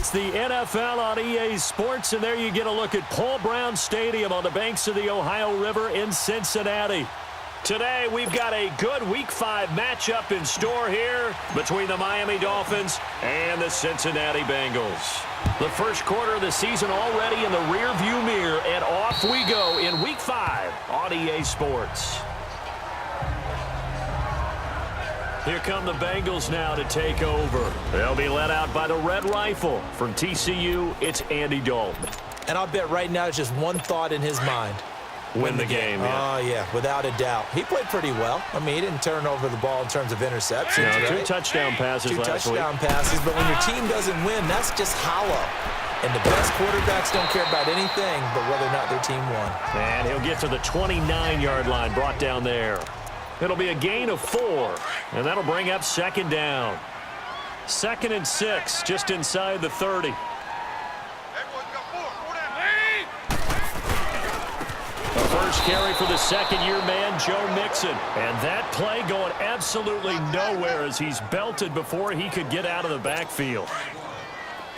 It's the NFL on EA Sports, and there you get a look at Paul Brown Stadium on the banks of the Ohio River in Cincinnati. Today, we've got a good Week 5 matchup in store here between the Miami Dolphins and the Cincinnati Bengals. The first quarter of the season already in the rearview mirror, and off we go in Week 5 on EA Sports. Here come the Bengals now to take over. They'll be led out by the Red Rifle. From TCU, it's Andy Dalton. And I'll bet right now it's just one thought in his mind. Win the game, yeah. Oh, yeah, without a doubt. He played pretty well. I mean, he didn't turn over the ball in terms of interceptions. No, right? two touchdown passes last week. 2 touchdown passes, but when your team doesn't win, that's just hollow. And the best quarterbacks don't care about anything but whether or not their team won. And he'll get to the 29-yard line, brought down there. It'll be a gain of 4, and that'll bring up second down. 2nd and 6, just inside the 30. The first carry for the second-year man, Joe Mixon. And that play going absolutely nowhere as he's belted before he could get out of the backfield.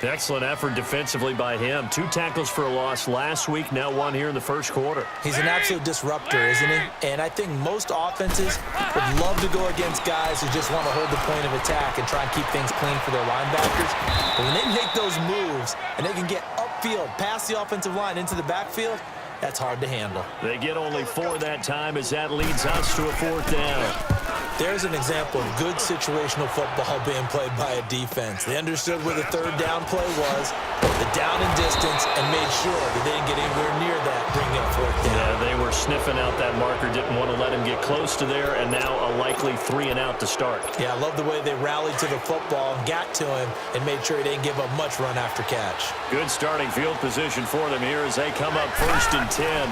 Excellent effort defensively by him. 2 tackles for a loss last week, now 1 here in the first quarter. He's an absolute disruptor, isn't he? And I think most offenses would love to go against guys who just want to hold the point of attack and try and keep things clean for their linebackers. But when they make those moves and they can get upfield, past the offensive line into the backfield, that's hard to handle. They get only 4 that time as that leads us to a 4th down. There's an example of good situational football being played by a defense. They understood where the 3rd down play was, the down and distance, and made sure that they didn't get anywhere near that, bringing up 4th down. Yeah, they were sniffing out that marker, didn't want to let him get close to there, and now a likely 3 and out to start. Yeah, I love the way they rallied to the football and got to him and made sure he didn't give up much run after catch. Good starting field position for them here as they come up 1st and 10.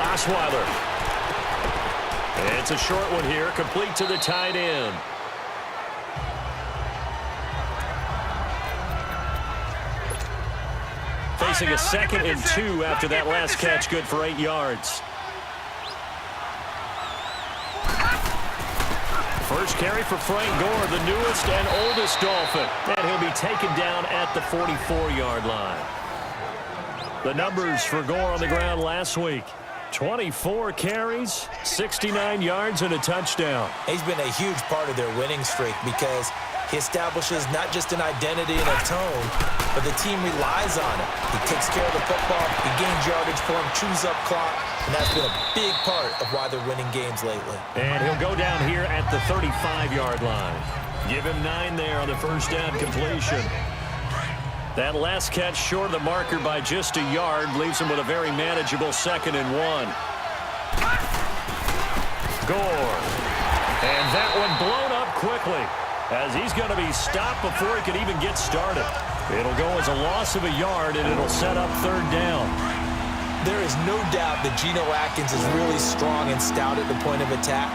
Osweiler. It's a short one here, complete to the tight end. Facing a 2nd and 2 after that last catch, good for 8 yards. First carry for Frank Gore, the newest and oldest Dolphin. And he'll be taken down at the 44-yard line. The numbers for Gore on the ground last week. 24 carries, 69 yards, and a touchdown. He's been a huge part of their winning streak because he establishes not just an identity and a tone, but the team relies on it. He takes care of the football, he gains yardage for him, chews up clock, and that's been a big part of why they're winning games lately. And he'll go down here at the 35-yard line. Give him 9 there on the first down completion. That last catch short of the marker by just a yard leaves him with a very manageable 2nd and 1. Gore. And that one blown up quickly as he's going to be stopped before he could even get started. It'll go as a loss of a yard, and it'll set up 3rd down. There is no doubt that Geno Atkins is really strong and stout at the point of attack,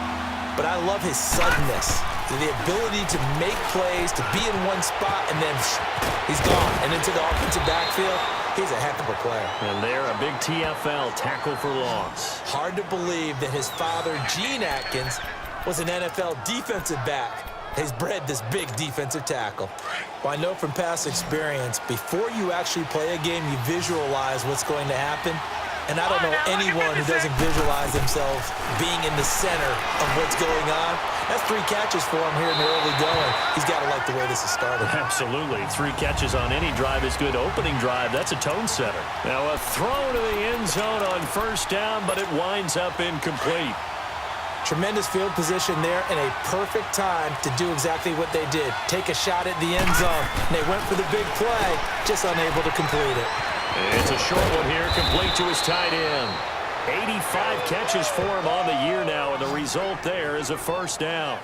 but I love his suddenness. The ability to make plays, to be in one spot, and then he's gone. And into the offensive backfield, he's a heck of a player. And there, a big TFL, tackle for loss. Hard to believe that his father, Gene Atkins, was an NFL defensive back. He's bred this big defensive tackle. Well, I know from past experience, before you actually play a game, you visualize what's going to happen. And I don't know anyone who doesn't visualize themselves being in the center of what's going on. That's 3 catches for him here in the early going. He's got to like the way this has started. Absolutely. 3 catches on any drive is good. Opening drive, that's a tone setter. Now a throw to the end zone on 1st down, but it winds up incomplete. Tremendous field position there and a perfect time to do exactly what they did. Take a shot at the end zone. And they went for the big play, just unable to complete it. It's a short one here, complete to his tight end. 85 catches for him on the year now, and the result there is a 1st down.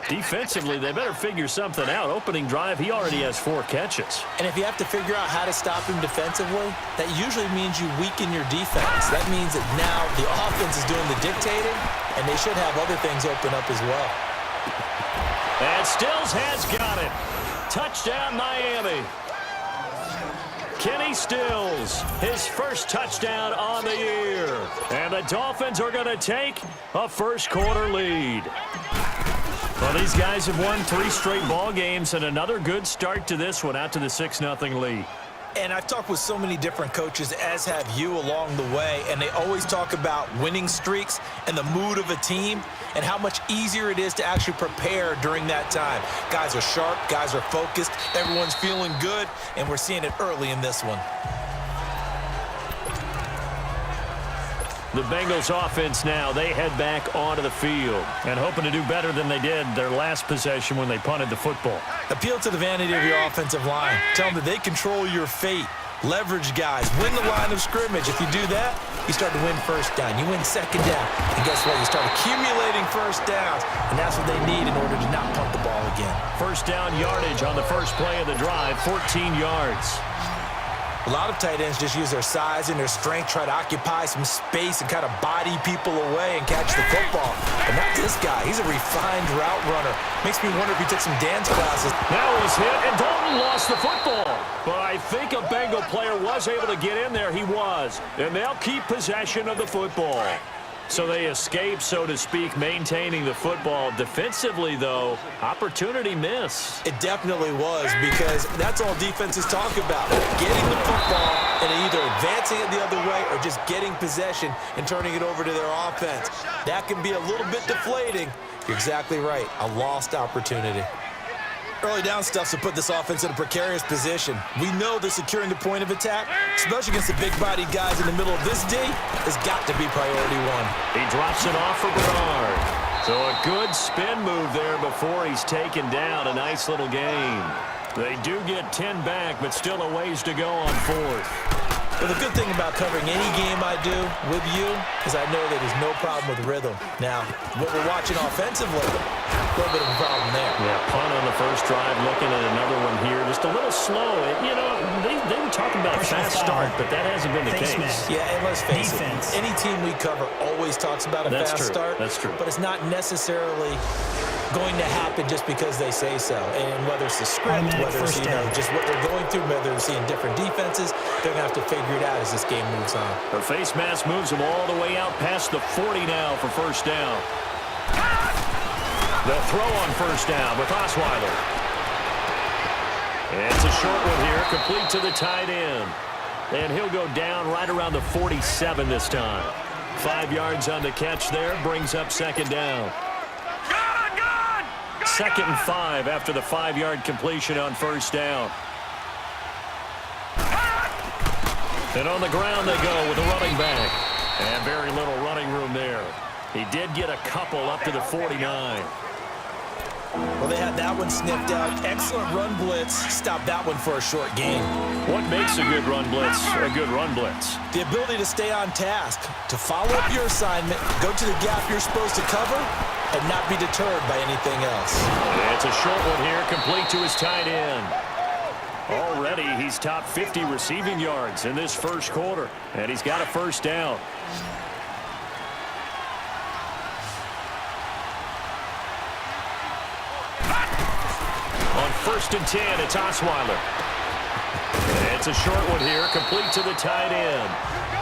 Defensively, they better figure something out. Opening drive, he already has 4 catches. And if you have to figure out how to stop him defensively, that usually means you weaken your defense. That means that now the offense is doing the dictating, and they should have other things open up as well. And Stills has got it. Touchdown, Miami. Kenny Stills, his first touchdown on the year. And the Dolphins are going to take a first quarter lead. Well, these guys have won 3 straight ball games and another good start to this one out to the 6-0 lead. And I've talked with so many different coaches, as have you, along the way, and they always talk about winning streaks and the mood of a team and how much easier it is to actually prepare during that time. Guys are sharp, guys are focused, everyone's feeling good, and we're seeing it early in this one. The Bengals offense now, they head back onto the field and hoping to do better than they did their last possession when they punted the football. Appeal to the vanity of your offensive line. Tell them that they control your fate. Leverage guys. Win the line of scrimmage. If you do that, you start to win first down. You win second down. And guess what? You start accumulating first downs. And that's what they need in order to not punt the ball again. First down yardage on the first play of the drive, 14 yards. A lot of tight ends just use their size and their strength, try to occupy some space and kind of body people away and catch the football. But not this guy. He's a refined route runner. Makes me wonder if he took some dance classes. Now he's hit, and Dalton lost the football. But I think a Bengal player was able to get in there. He was. And they'll keep possession of the football. So they escape, so to speak, maintaining the football. Defensively, though, opportunity miss. It definitely was, because that's all defenses talk about. Getting the football and either advancing it the other way or just getting possession and turning it over to their offense. That can be a little bit deflating. You're exactly right. A lost opportunity. Early down stuff to put this offense in a precarious position. We know that securing the point of attack, especially against the big-bodied guys in the middle of this D, has got to be priority one. He drops it off for Bernard. So a good spin move there before he's taken down. A nice little gain. They do get 10 back, but still a ways to go on 4th. Well, the good thing about covering any game I do with you is I know that there's no problem with rhythm. Now, what we're watching offensively, a little bit of a problem there. Yeah, punt on the first drive, looking at another one here. Just a little slow. You know, they were talking about a fast start, but that hasn't been the case. Yeah, and let's face it, any team we cover always talks about a fast start. That's true. But it's not necessarily going to happen just because they say so. And whether it's the script, whether it's just what we're going through, whether we're seeing different defenses, they're going to have to figure it out as this game moves on. The face mask moves them all the way out past the 40 now for first down. The throw on first down with Osweiler. And it's a short one here, complete to the tight end. And he'll go down right around the 47 this time. 5 yards on the catch there, brings up second down. Second and 5 after the 5-yard completion on first down. And on the ground they go with a running back. And very little running room there. He did get a couple up to the 49. Well, they had that one sniffed out. Excellent run blitz. Stopped that one for a short gain. What makes a good run blitz a good run blitz? The ability to stay on task, to follow up your assignment, go to the gap you're supposed to cover, and not be deterred by anything else. It's a short one here, complete to his tight end. Already, he's top 50 receiving yards in this first quarter, and he's got a first down. On 1st and 10, it's Osweiler. It's a short one here, complete to the tight end.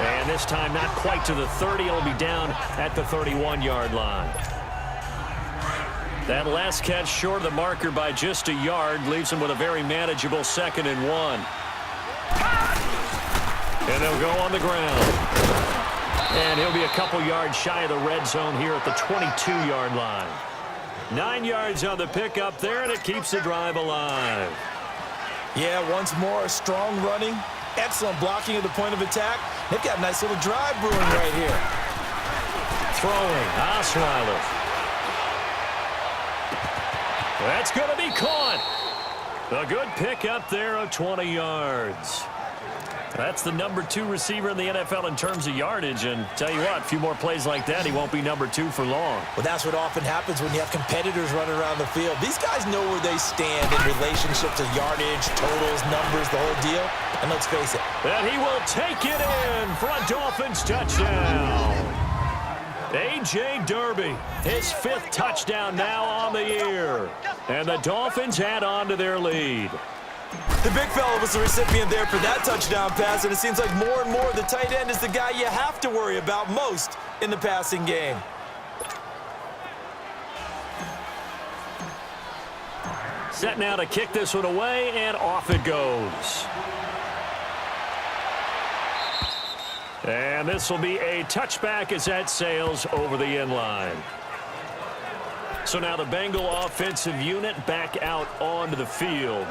And this time not quite to the 30. It'll be down at the 31-yard line. That last catch short of the marker by just a yard leaves him with a very manageable 2nd and 1. And they'll go on the ground. And he'll be a couple yards shy of the red zone here at the 22-yard line. 9 yards on the pickup there, and it keeps the drive alive. Yeah, once more, strong running, excellent blocking at the point of attack. They've got a nice little drive brewing right here. Throwing, Osweiler. That's going to be caught. A good pickup there of 20 yards. That's the number 2 receiver in the NFL in terms of yardage. And tell you what, a few more plays like that, he won't be number 2 for long. Well, that's what often happens when you have competitors running around the field. These guys know where they stand in relationship to yardage, totals, numbers, the whole deal. And let's face it. And he will take it in for a Dolphins touchdown. A.J. Derby, his 5th touchdown now on the year. And the Dolphins add on to their lead. The big fella was the recipient there for that touchdown pass, and it seems like more and more the tight end is the guy you have to worry about most in the passing game. Set now to kick this one away, and off it goes. And this will be a touchback as that sails over the end line. So now the Bengal offensive unit back out onto the field.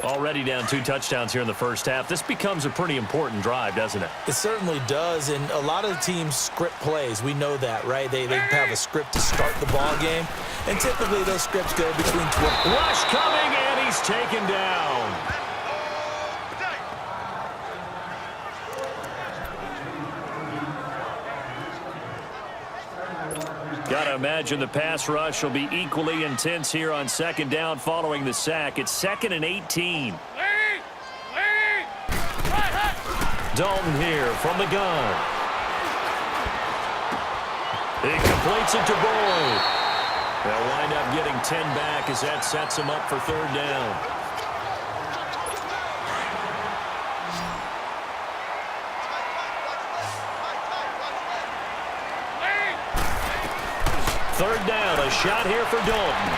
Already down 2 touchdowns here in the first half. This becomes a pretty important drive, doesn't it? It certainly does, and a lot of the teams script plays. We know that, right? They have a script to start the ball game, and typically those scripts go between 12. Rush coming, and he's taken down. Got to imagine the pass rush will be equally intense here on second down following the sack. It's 2nd and 18. Dalton here from the gun. He completes it to Boyd. They'll wind up getting 10 back as that sets him up for 3rd down. Third down, a shot here for Dalton.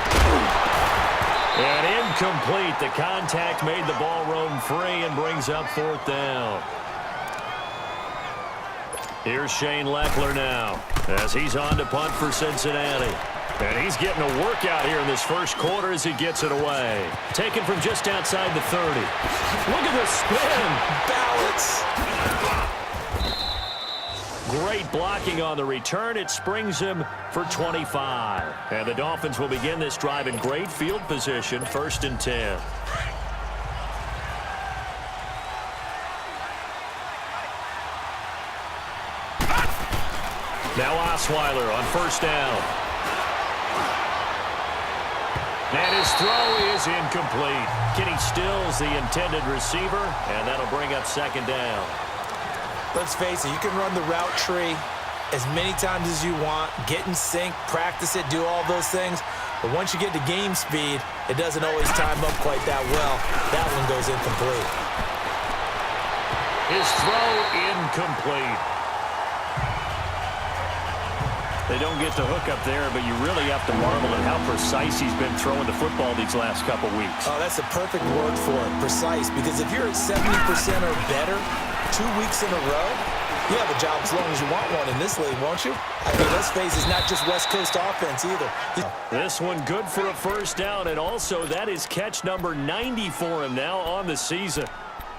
And incomplete. The contact made the ball roam free and brings up 4th down. Here's Shane Leckler now as he's on to punt for Cincinnati. And he's getting a workout here in this first quarter as he gets it away. Taken from just outside the 30. Look at the spin. Balance. Great blocking on the return. It springs him for 25. And the Dolphins will begin this drive in great field position, 1st and 10. Now Osweiler on 1st down. And his throw is incomplete. Kenny Stills the intended receiver, and that'll bring up 2nd down. Let's face it, you can run the route tree as many times as you want, get in sync, practice it, do all those things. But once you get to game speed, it doesn't always time up quite that well. That one goes incomplete. His throw incomplete. They don't get the hook up there, but you really have to marvel at how precise he's been throwing the football these last couple weeks. Oh, that's the perfect word for it, precise. Because if you're at 70% or better 2 weeks in a row, you have a job as long as you want one in this league, won't you? I mean, let's face it, it's not just West Coast offense either. This one good for a 1st down, and also that is catch number 90 for him now on the season.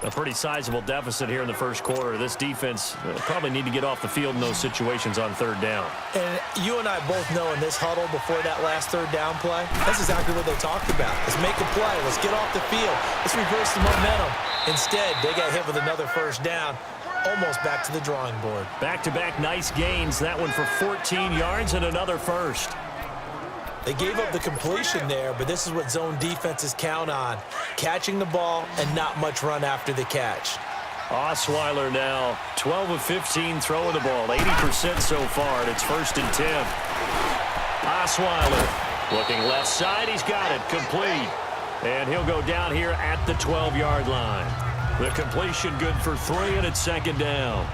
A pretty sizable deficit here in the first quarter. This defense probably need to get off the field in those situations on 3rd down. And you and I both know in this huddle before that last 3rd down play, that's exactly what they talked about. Let's make a play. Let's get off the field. Let's reverse the momentum. Instead, they got hit with another 1st down, almost back to the drawing board. Back-to-back nice gains. That one for 14 yards and another 1st. They gave up the completion there, but this is what zone defenses count on. Catching the ball and not much run after the catch. Osweiler now, 12 of 15 throwing the ball, 80% so far, and it's 1st and 10. Osweiler looking left side. He's got it, complete. And he'll go down here at the 12-yard line. The completion good for 3, and it's 2nd down.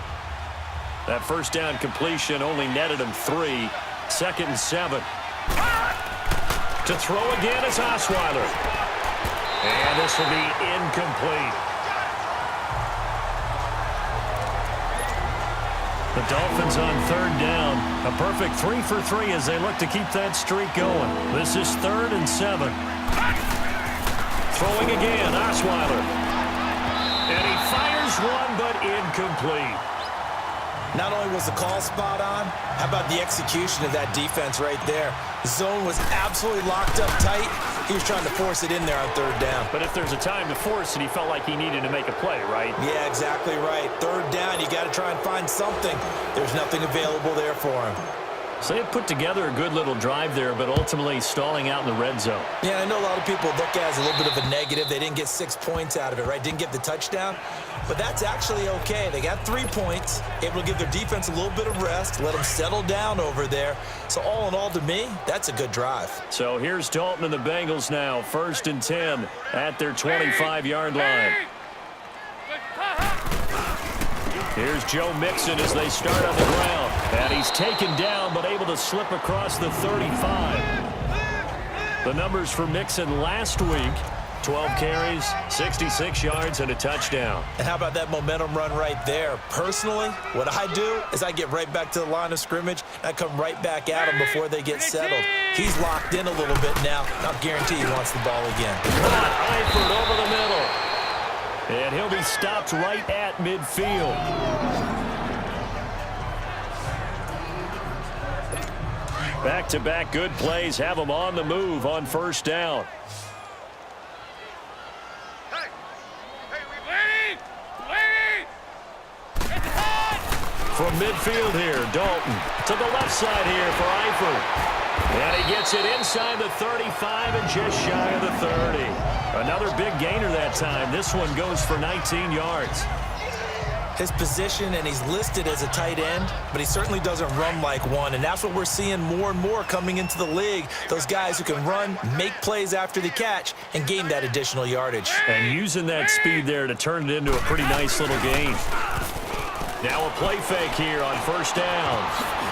That 1st down completion only netted him 3. 2nd and 7. To throw again is Osweiler. And this will be incomplete. The Dolphins on 3rd down. A perfect 3 for 3 as they look to keep that streak going. This is 3rd and 7. Throwing again, Osweiler. And he fires one, but incomplete. Not only was the call spot on, how about the execution of that defense right there? The zone was absolutely locked up tight. He was trying to force it in there on 3rd down. But if there's a time to force it, he felt like he needed to make a play, right? Yeah, exactly right. 3rd down, you got to try and find something. There's nothing available there for him. So they put together a good little drive there, but ultimately stalling out in the red zone. Yeah, I know a lot of people look at it as a little bit of a negative. They didn't get 6 points out of it, right? Didn't get the touchdown. But that's actually okay. They got 3 points, able to give their defense a little bit of rest, let them settle down over there. So all in all, to me, that's a good drive. So here's Dalton and the Bengals now, 1st and 10 at their 25-yard line. Here's Joe Mixon as they start on the ground. And he's taken down, but able to slip across the 35. The numbers for Mixon last week: 12 carries, 66 yards, and a touchdown. And how about that momentum run right there? Personally, what I do is I get right back to the line of scrimmage. I come right back at him before they get settled. He's locked in a little bit now. I'll guarantee he wants the ball again. Eifert over the middle. And he'll be stopped right at midfield. Back-to-back good plays have them on the move on first down. From midfield here, Dalton to the left side here for Eifert. And he gets it inside the 35 and just shy of the 30. Another big gainer that time. This one goes for 19 yards. His position, and he's listed as a tight end, but he certainly doesn't run like one, and that's what we're seeing more and more coming into the league. Those guys who can run, make plays after the catch, and gain that additional yardage. And using that speed there to turn it into a pretty nice little gain. Now a play fake here on first down.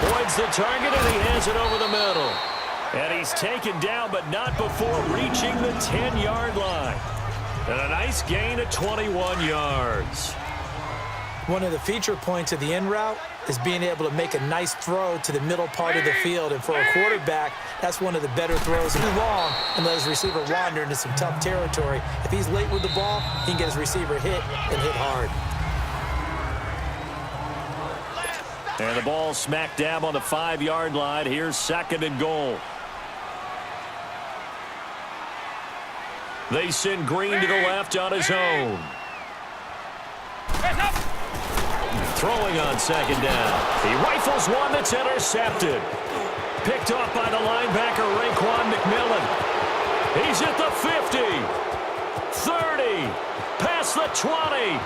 Boyd's the target, and he has it over the middle. And he's taken down, but not before reaching the 10-yard line. And a nice gain of 21 yards. One of the feature points of the in route is being able to make a nice throw to the middle part of the field. And for a quarterback, that's one of the better throws. Too long and let his receiver wander into some tough territory. If he's late with the ball, he can get his receiver hit and hit hard. And the ball smack dab on the 5-yard line. Here's second and goal. They send Green to the left on his own. Throwing on second down. He rifles one that's intercepted. Picked off by the linebacker, Raekwon McMillan. He's at the 50. 30. Past the 20.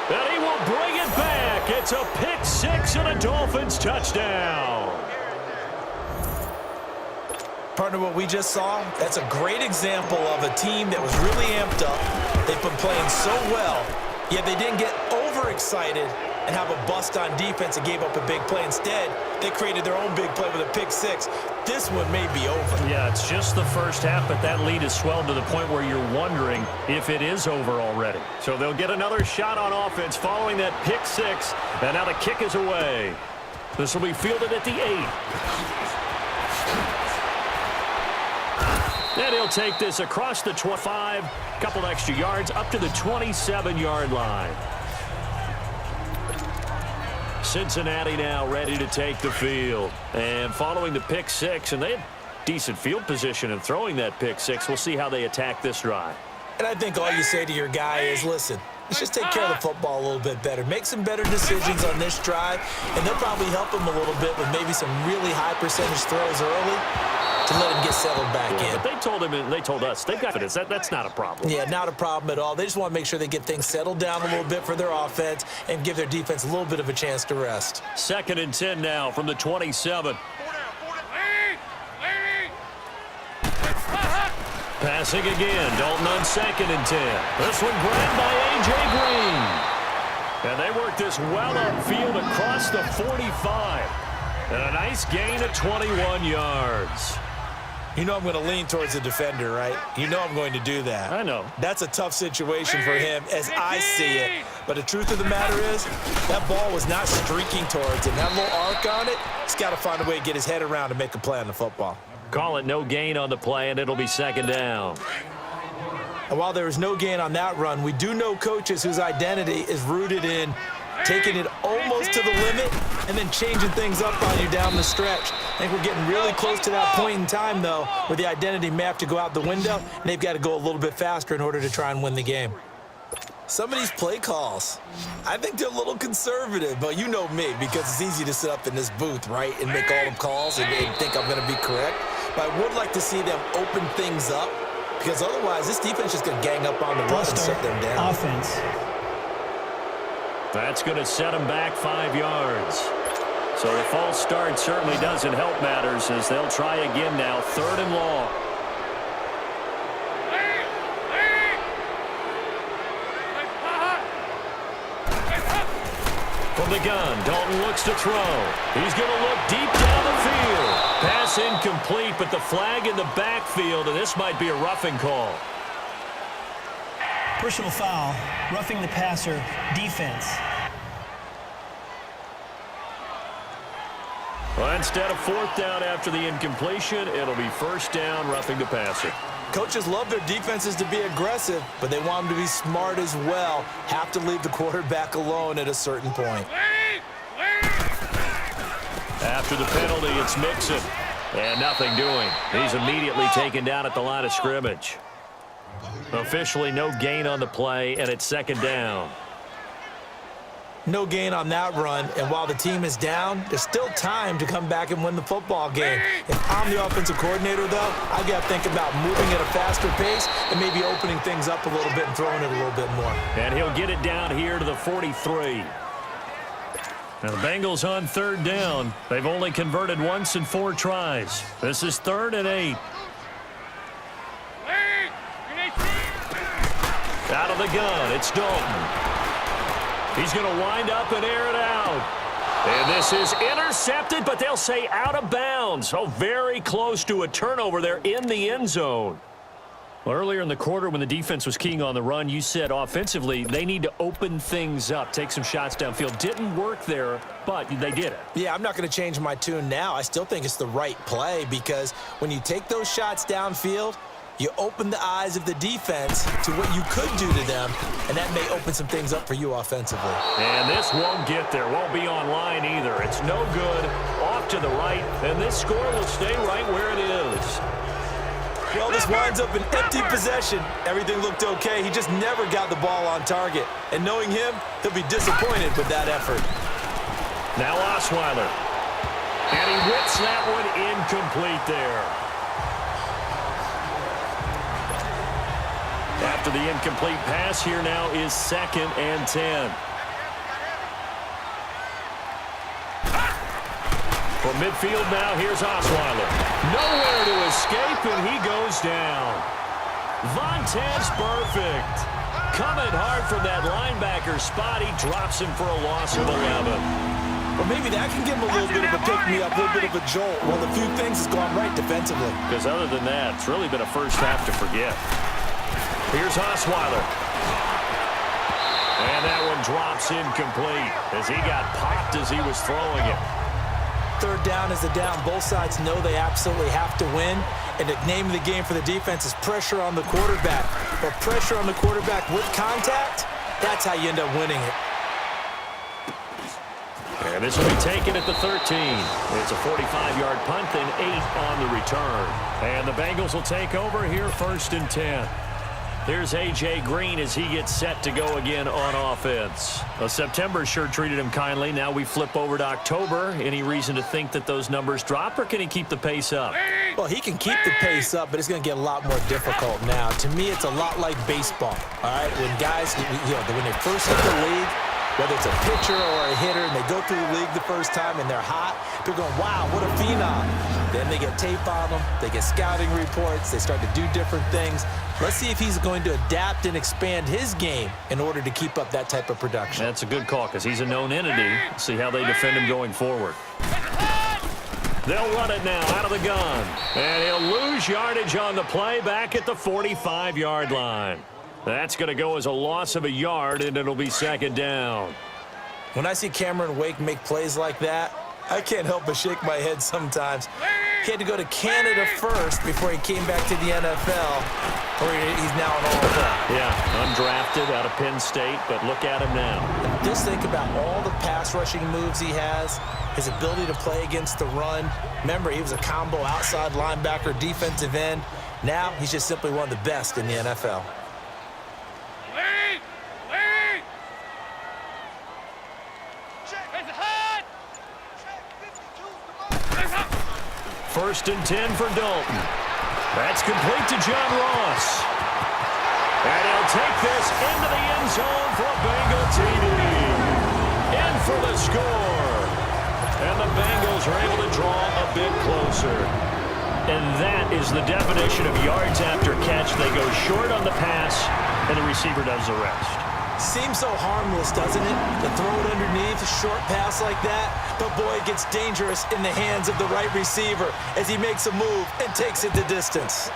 And he will bring it back. It's a pick six and a Dolphins touchdown. Partner, what we just saw, that's a great example of a team that was really amped up. They've been playing so well, yet they didn't get overexcited and have a bust on defense and gave up a big play. Instead, they created their own big play with a pick six. This one may be over. Yeah, it's just the first half, but that lead has swelled to the point where you're wondering if it is over already. So they'll get another shot on offense following that pick six, and now the kick is away. This will be fielded at the 8. And he'll take this across the 25, couple extra yards, up to the 27-yard line. Cincinnati now ready to take the field. And following the pick six, and they had decent field position in throwing that pick six. We'll see how they attack this drive. And I think all you say to your guy is, listen, let's just take care of the football a little bit better. Make some better decisions on this drive, and they'll probably help him a little bit with maybe some really high percentage throws early to let him get settled back in. But they told him, and they told us, they've got this. That's not a problem. Yeah, not a problem at all. They just want to make sure they get things settled down a little bit for their offense and give their defense a little bit of a chance to rest. 2nd and 10 now from the 27. Passing again. Dalton on 2nd and 10. This one grabbed by A.J. Green. And they work this well upfield across the 45. And a nice gain of 21 yards. You know I'm going to lean towards the defender, right? You know I'm going to do that. I know. That's a tough situation for him as I see it. But the truth of the matter is, that ball was not streaking towards him. That little arc on it, he's got to find a way to get his head around and make a play on the football. Call it no gain on the play, and it'll be 2nd down. And while there was no gain on that run, we do know coaches whose identity is rooted in taking it almost to the limit and then changing things up on you down the stretch. I think we're getting really close to that point in time, though, where the identity may have to go out the window, and they've got to go a little bit faster in order to try and win the game. Some of these play calls, I think they're a little conservative, but you know me, because it's easy to sit up in this booth, right, and make all the calls and think I'm going to be correct. But I would like to see them open things up, because otherwise this defense is going to gang up on the run and shut them down. Offense. That's going to set them back 5 yards. So the false start certainly doesn't help matters as they'll try again now, 3rd and long. From the gun, Dalton looks to throw. He's going to look deep down the field. Pass pass incomplete, but the flag in the backfield, and this might be a roughing call. Personal foul, roughing the passer, defense. Well, instead of fourth down after the incompletion, it'll be first down, roughing the passer. Coaches love their defenses to be aggressive, but they want them to be smart as well. Have to leave the quarterback alone at a certain point. After the penalty, it's Mixon. And nothing doing. He's immediately taken down at the line of scrimmage. Officially no gain on the play, and it's second down. No gain on that run, and while the team is down, there's still time to come back and win the football game. If I'm the offensive coordinator, though, I've got to think about moving at a faster pace and maybe opening things up a little bit and throwing it a little bit more. And he'll get it down here to the 43. Now the Bengals on third down. They've only converted once in 4 tries. This is 3rd and 8. Out of the gun, it's Dalton. He's going to wind up and air it out. And this is intercepted, but they'll say out of bounds. Oh, very close to a turnover there in the end zone. Well, earlier in the quarter when the defense was keying on the run, you said offensively they need to open things up, take some shots downfield. Didn't work there, but they did it. Yeah, I'm not going to change my tune now. I still think it's the right play because when you take those shots downfield, you open the eyes of the defense to what you could do to them, and that may open some things up for you offensively. And this won't get there. Won't be online either. It's no good. Off to the right, and this score will stay right where it is. Well, this winds up an empty possession. Everything looked okay. He just never got the ball on target. And knowing him, he'll be disappointed with that effort. Now Osweiler. And he whips that one incomplete there. After the incomplete pass, here now is 2nd and 10. From midfield now, here's Osweiler. Nowhere to escape, and he goes down. Vontez perfect. Coming hard from that linebacker spot. He drops him for a loss of 11. Well, maybe that can give him a little bit of a pick-me-up, a little bit of a jolt. Well, the few things has gone right defensively. Because other than that, it's really been a first half to forget. Here's Osweiler. And that one drops incomplete as he got popped as he was throwing it. Third down is a down. Both sides know they absolutely have to win. And the name of the game for the defense is pressure on the quarterback. But pressure on the quarterback with contact, that's how you end up winning it. And this will be taken at the 13. It's a 45-yard punt, then 8 on the return. And the Bengals will take over here, 1st and 10. Here's A.J. Green as he gets set to go again on offense. Well, September sure treated him kindly. Now we flip over to October. Any reason to think that those numbers drop, or can he keep the pace up? Well, he can keep the pace up, but it's going to get a lot more difficult now. To me, it's a lot like baseball, all right? When guys, when they first hit the league, whether it's a pitcher or a hitter, and they go through the league the first time and they're hot, they're going, wow, what a phenom. Then they get tape on them, they get scouting reports, they start to do different things. Let's see if he's going to adapt and expand his game in order to keep up that type of production. That's a good call because he's a known entity. See how they defend him going forward. They'll run it now out of the gun. And he'll lose yardage on the play back at the 45-yard line. That's going to go as a loss of a yard, and it'll be 2nd down. When I see Cameron Wake make plays like that, I can't help but shake my head sometimes. He had to go to Canada first before he came back to the NFL, where he's now an All-Pro. Yeah, undrafted out of Penn State, but look at him now. And just think about all the pass rushing moves he has, his ability to play against the run. Remember, he was a combo outside linebacker, defensive end. Now he's just simply one of the best in the NFL. First and 10 for Dalton. That's complete to John Ross. And he'll take this into the end zone for a Bengal TD. In for the score. And the Bengals are able to draw a bit closer. And that is the definition of yards after catch. They go short on the pass, and the receiver does the rest. Seems so harmless, doesn't it? To throw it underneath, a short pass like that. But boy, it gets dangerous in the hands of the right receiver as he makes a move and takes it the distance.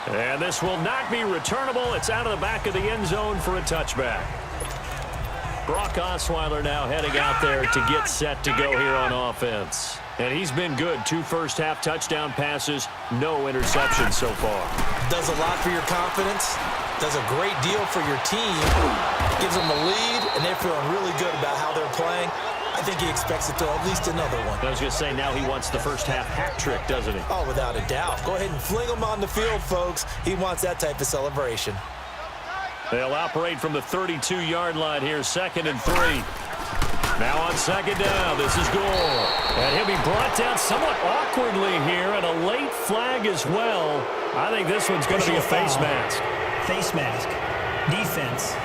And this will not be returnable. It's out of the back of the end zone for a touchback. Brock Osweiler now heading out there to get set to go here on offense. And he's been good. 2 first-half touchdown passes, no interceptions so far. Does a lot for your confidence, does a great deal for your team, gives them a lead, and they're feeling really good about how they're playing. I think he expects to throw at least another one. I was going to say, now he wants the first-half hat trick, doesn't he? Oh, without a doubt. Go ahead and fling him on the field, folks. He wants that type of celebration. They'll operate from the 32-yard line here, 2nd and 3. Now on 2nd down, this is Gore. And he'll be brought down somewhat awkwardly here, and a late flag as well. I think this one's going to be a face mask. Face mask. Defense.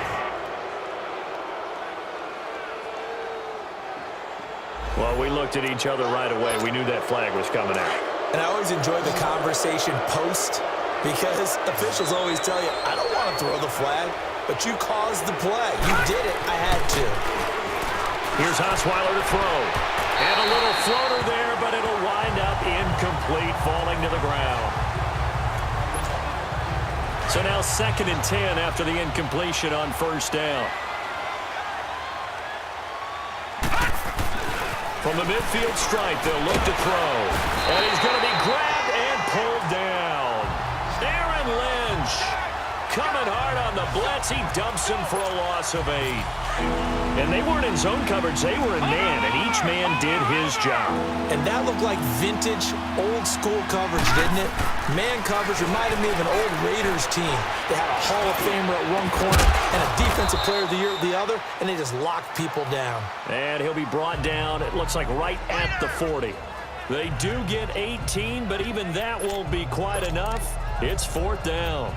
Well, we looked at each other right away. We knew that flag was coming out. And I always enjoy the conversation post because officials always tell you, I don't want to throw the flag, but you caused the play. You did it. I had to. Here's Osweiler to throw. And a little floater there, but it'll wind up incomplete, falling to the ground. So now 2nd and 10 after the incompletion on 1st down. From the midfield stripe, they'll look to throw. And he's going to be grabbed and pulled down. Aaron Lynch coming hard on the blitz. He dumps him for a loss of 8. And they weren't in zone coverage. They were in man, and each man did his job. And that looked like vintage, old-school coverage, didn't it? Man coverage reminded me of an old Raiders team. They had a Hall of Famer at one corner and a Defensive Player of the Year at the other, and they just locked people down. And he'll be brought down, it looks like right at the 40. They do get 18, but even that won't be quite enough. It's 4th down.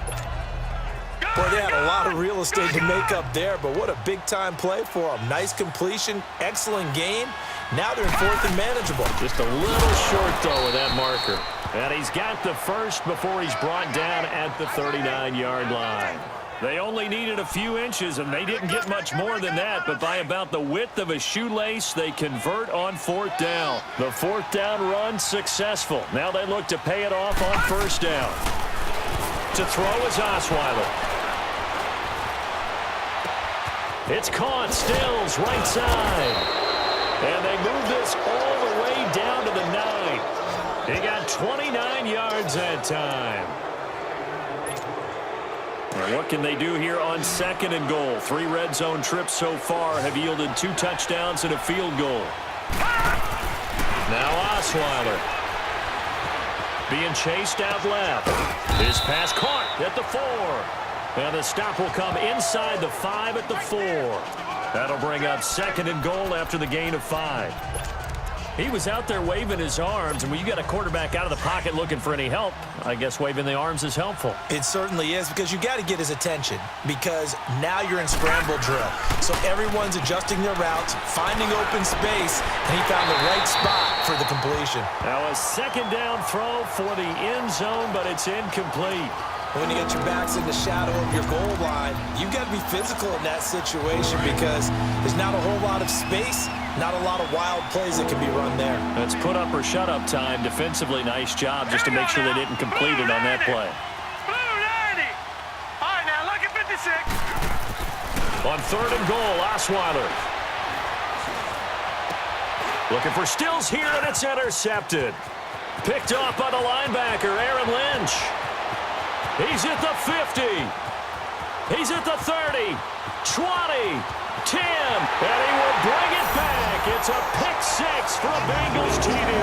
Boy, they had a lot of real estate to make up there, but what a big-time play for them. Nice completion, excellent game. Now they're in 4th and manageable. Just a little short, though, with that marker. And he's got the first before he's brought down at the 39-yard line. They only needed a few inches, and they didn't get much more than that, but by about the width of a shoelace, they convert on 4th down. The 4th down run successful. Now they look to pay it off on 1st down. To throw is Osweiler. It's caught, Stills, right side. And they move this all the way down to the 9. He got 29 yards that time. And what can they do here on 2nd and goal? 3 red zone trips so far have yielded 2 touchdowns and a field goal. Now Osweiler being chased out left. His pass caught at the 4. And the stop will come inside the 5 at the 4. That'll bring up 2nd and goal after the gain of 5. He was out there waving his arms, and when you got a quarterback out of the pocket looking for any help, I guess waving the arms is helpful. It certainly is, because you got to get his attention, because now you're in scramble drill. So everyone's adjusting their routes, finding open space, and he found the right spot for the completion. Now a 2nd down throw for the end zone, but it's incomplete. When you get your backs in the shadow of your goal line, you've got to be physical in that situation because there's not a whole lot of space, not a lot of wild plays that can be run there. That's put up or shut up time. Defensively, nice job just to make sure they didn't complete it on that play. All right, now look at 56. On 3rd and goal, Osweiler. Looking for Stills here, and it's intercepted. Picked off by the linebacker, Aaron Lynch. He's at the 50. He's at the 30. 20. 10. And he will bring it back. It's a pick 6 for a Bengals TD.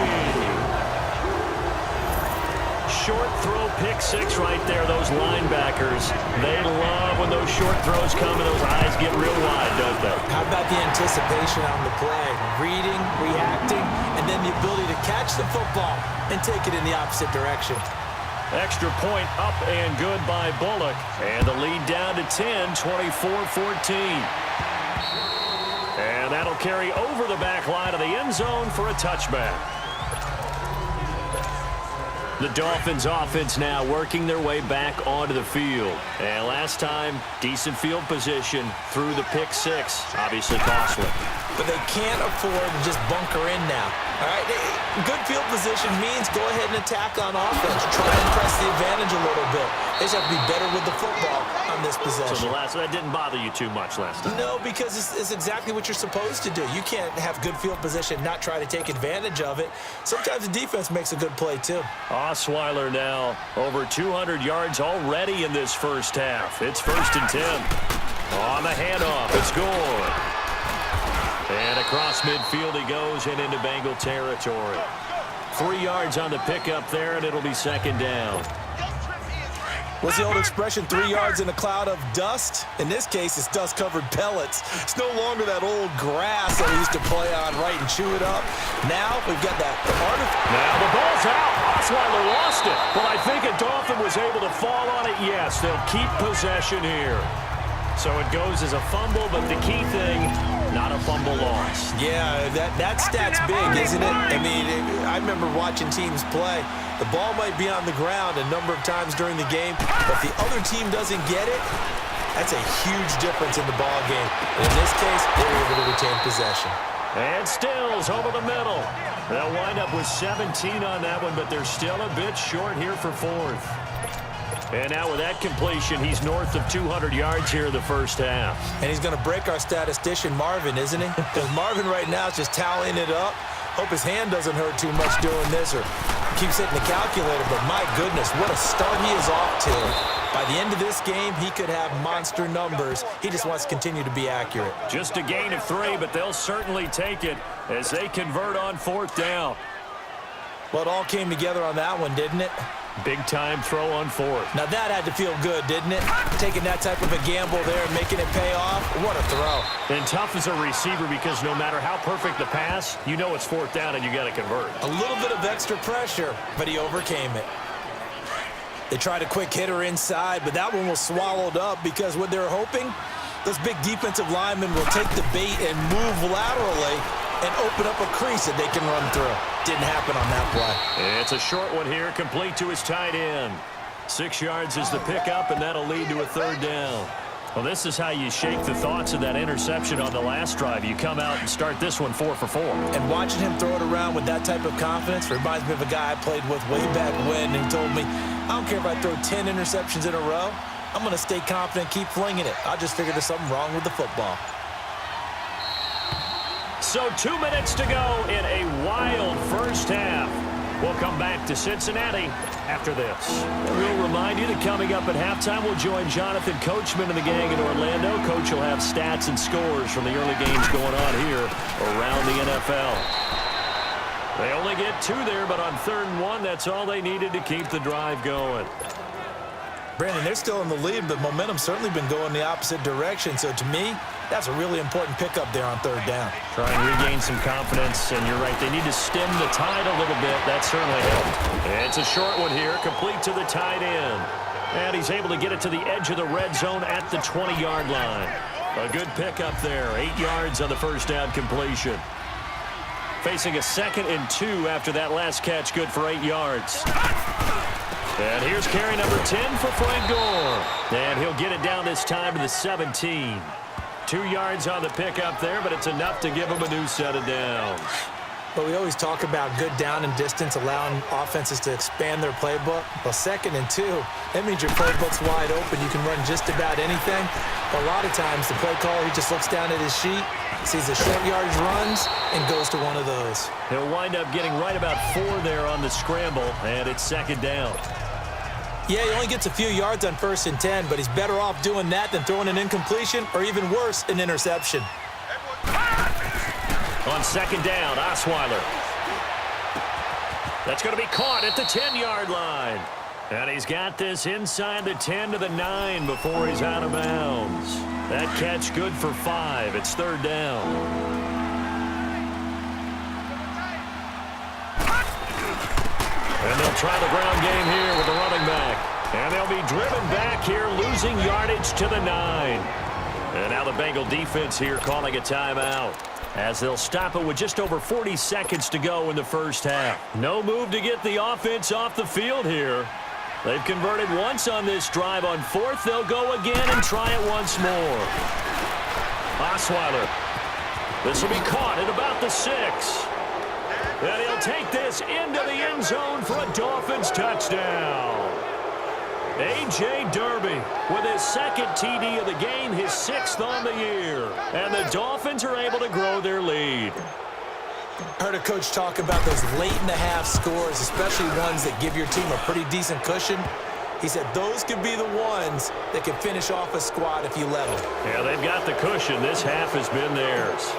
Short throw pick 6 right there. Those linebackers, they love when those short throws come and those eyes get real wide, don't they? How about the anticipation on the play? Reading, reacting, and then the ability to catch the football and take it in the opposite direction. Extra point up and good by Bullock. And the lead down to 10, 24-14. And that'll carry over the back line of the end zone for a touchback. The Dolphins offense now working their way back onto the field. And last time, decent field position through the pick six. Obviously costly. But they can't afford to just bunker in now. All right, good field position means go ahead and attack on offense. Try and press the advantage a little bit. They just have to be better with the football on this possession. So that didn't bother you too much last time? No, because it's exactly what you're supposed to do. You can't have good field position, not try to take advantage of it. Sometimes the defense makes a good play, too. Osweiler now over 200 yards already in this first half. It's 1st and 10. On the handoff, it's Gore. And across midfield he goes and into Bengal territory. 3 yards on the pickup there, and it'll be 2nd down. What's the old expression, 3 yards in a cloud of dust? In this case, it's dust-covered pellets. It's no longer that old grass that we used to play on, right, and chew it up. Now we've got that artificial. Now the ball's out. Osweiler lost it. But I think a Dolphin was able to fall on it. Yes, they'll keep possession here. So it goes as a fumble, but the key thing, not a fumble loss. Yeah, that stat's big, isn't it? I mean, I remember watching teams play. The ball might be on the ground a number of times during the game, but if the other team doesn't get it, that's a huge difference in the ball game. And in this case, they were able to retain possession. And Stills over the middle. They'll wind up with 17 on that one, but they're still a bit short here for 4th. And now with that completion, he's north of 200 yards here in the first half. And he's going to break our statistician, Marvin, isn't he? Because Marvin right now is just tallying it up. Hope his hand doesn't hurt too much doing this or keeps hitting the calculator. But my goodness, what a start he is off to. By the end of this game, he could have monster numbers. He just wants to continue to be accurate. Just a gain of 3, but they'll certainly take it as they convert on 4th down. Well, it all came together on that one, didn't it? Big-time throw on 4th. Now that had to feel good, didn't it? Taking that type of a gamble there and making it pay off. What a throw. And tough as a receiver because no matter how perfect the pass, you know it's 4th down and you got to convert. A little bit of extra pressure, but he overcame it. They tried a quick hitter inside, but that one was swallowed up because what they're hoping, those big defensive linemen will take the bait and move laterally and open up a crease that they can run through. Didn't happen on that play. It's a short one here, complete to his tight end. 6 yards is the pickup, and that'll lead to a 3rd down. Well, this is how you shake the thoughts of that interception on the last drive. You come out and start this one 4 for 4. And watching him throw it around with that type of confidence reminds me of a guy I played with way back when, and he told me, I don't care if I throw 10 interceptions in a row. I'm going to stay confident, keep flinging it. I just figured there's something wrong with the football. So 2 minutes to go in a wild first half. We'll come back to Cincinnati after this. We'll remind you that coming up at halftime, we'll join Jonathan Coachman and the gang in Orlando. Coach will have stats and scores from the early games going on here around the NFL. They only get 2 there, but on 3rd and 1, that's all they needed to keep the drive going. Brandon, they're still in the lead, but momentum's certainly been going the opposite direction. So to me, that's a really important pickup there on 3rd down. Try and regain some confidence, and you're right, they need to stem the tide a little bit. That certainly helped. It's a short one here, complete to the tight end. And he's able to get it to the edge of the red zone at the 20-yard line. A good pickup there, 8 yards on the first down completion. Facing a 2nd and 2 after that last catch, good for 8 yards. And here's carry number 10 for Frank Gore. And he'll get it down this time to the 17. 2 yards on the pickup there, but it's enough to give him a new set of downs. But we always talk about good down and distance, allowing offenses to expand their playbook. Well, 2nd and 2, that means your playbook's wide open. You can run just about anything. But a lot of times, the play caller, he just looks down at his sheet, sees the short yardage runs, and goes to one of those. He'll wind up getting right about 4 there on the scramble, and it's 2nd down. Yeah, he only gets a few yards on 1st and 10, but he's better off doing that than throwing an incompletion or even worse, an interception. On 2nd down, Osweiler. That's going to be caught at the 10-yard line. And he's got this inside the 10 to the 9 before he's out of bounds. That catch good for 5. It's 3rd down. And they'll try the ground game here with the running back. And they'll be driven back here, losing yardage to the 9. And now the Bengal defense here calling a timeout. as they'll stop it with just over 40 seconds to go in the first half. No move to get the offense off the field here. They've converted once on this drive. On fourth, they'll go again and try it once more. Osweiler. This will be caught at about the 6. And he'll take this into the end zone for a Dolphins touchdown. A.J. Derby with his second TD of the game, his 6th on the year. And the Dolphins are able to grow their lead. Heard a coach talk about those late-in-the-half scores, especially ones that give your team a pretty decent cushion. He said those could be the ones that can finish off a squad if you let them. Yeah, they've got the cushion. This half has been theirs.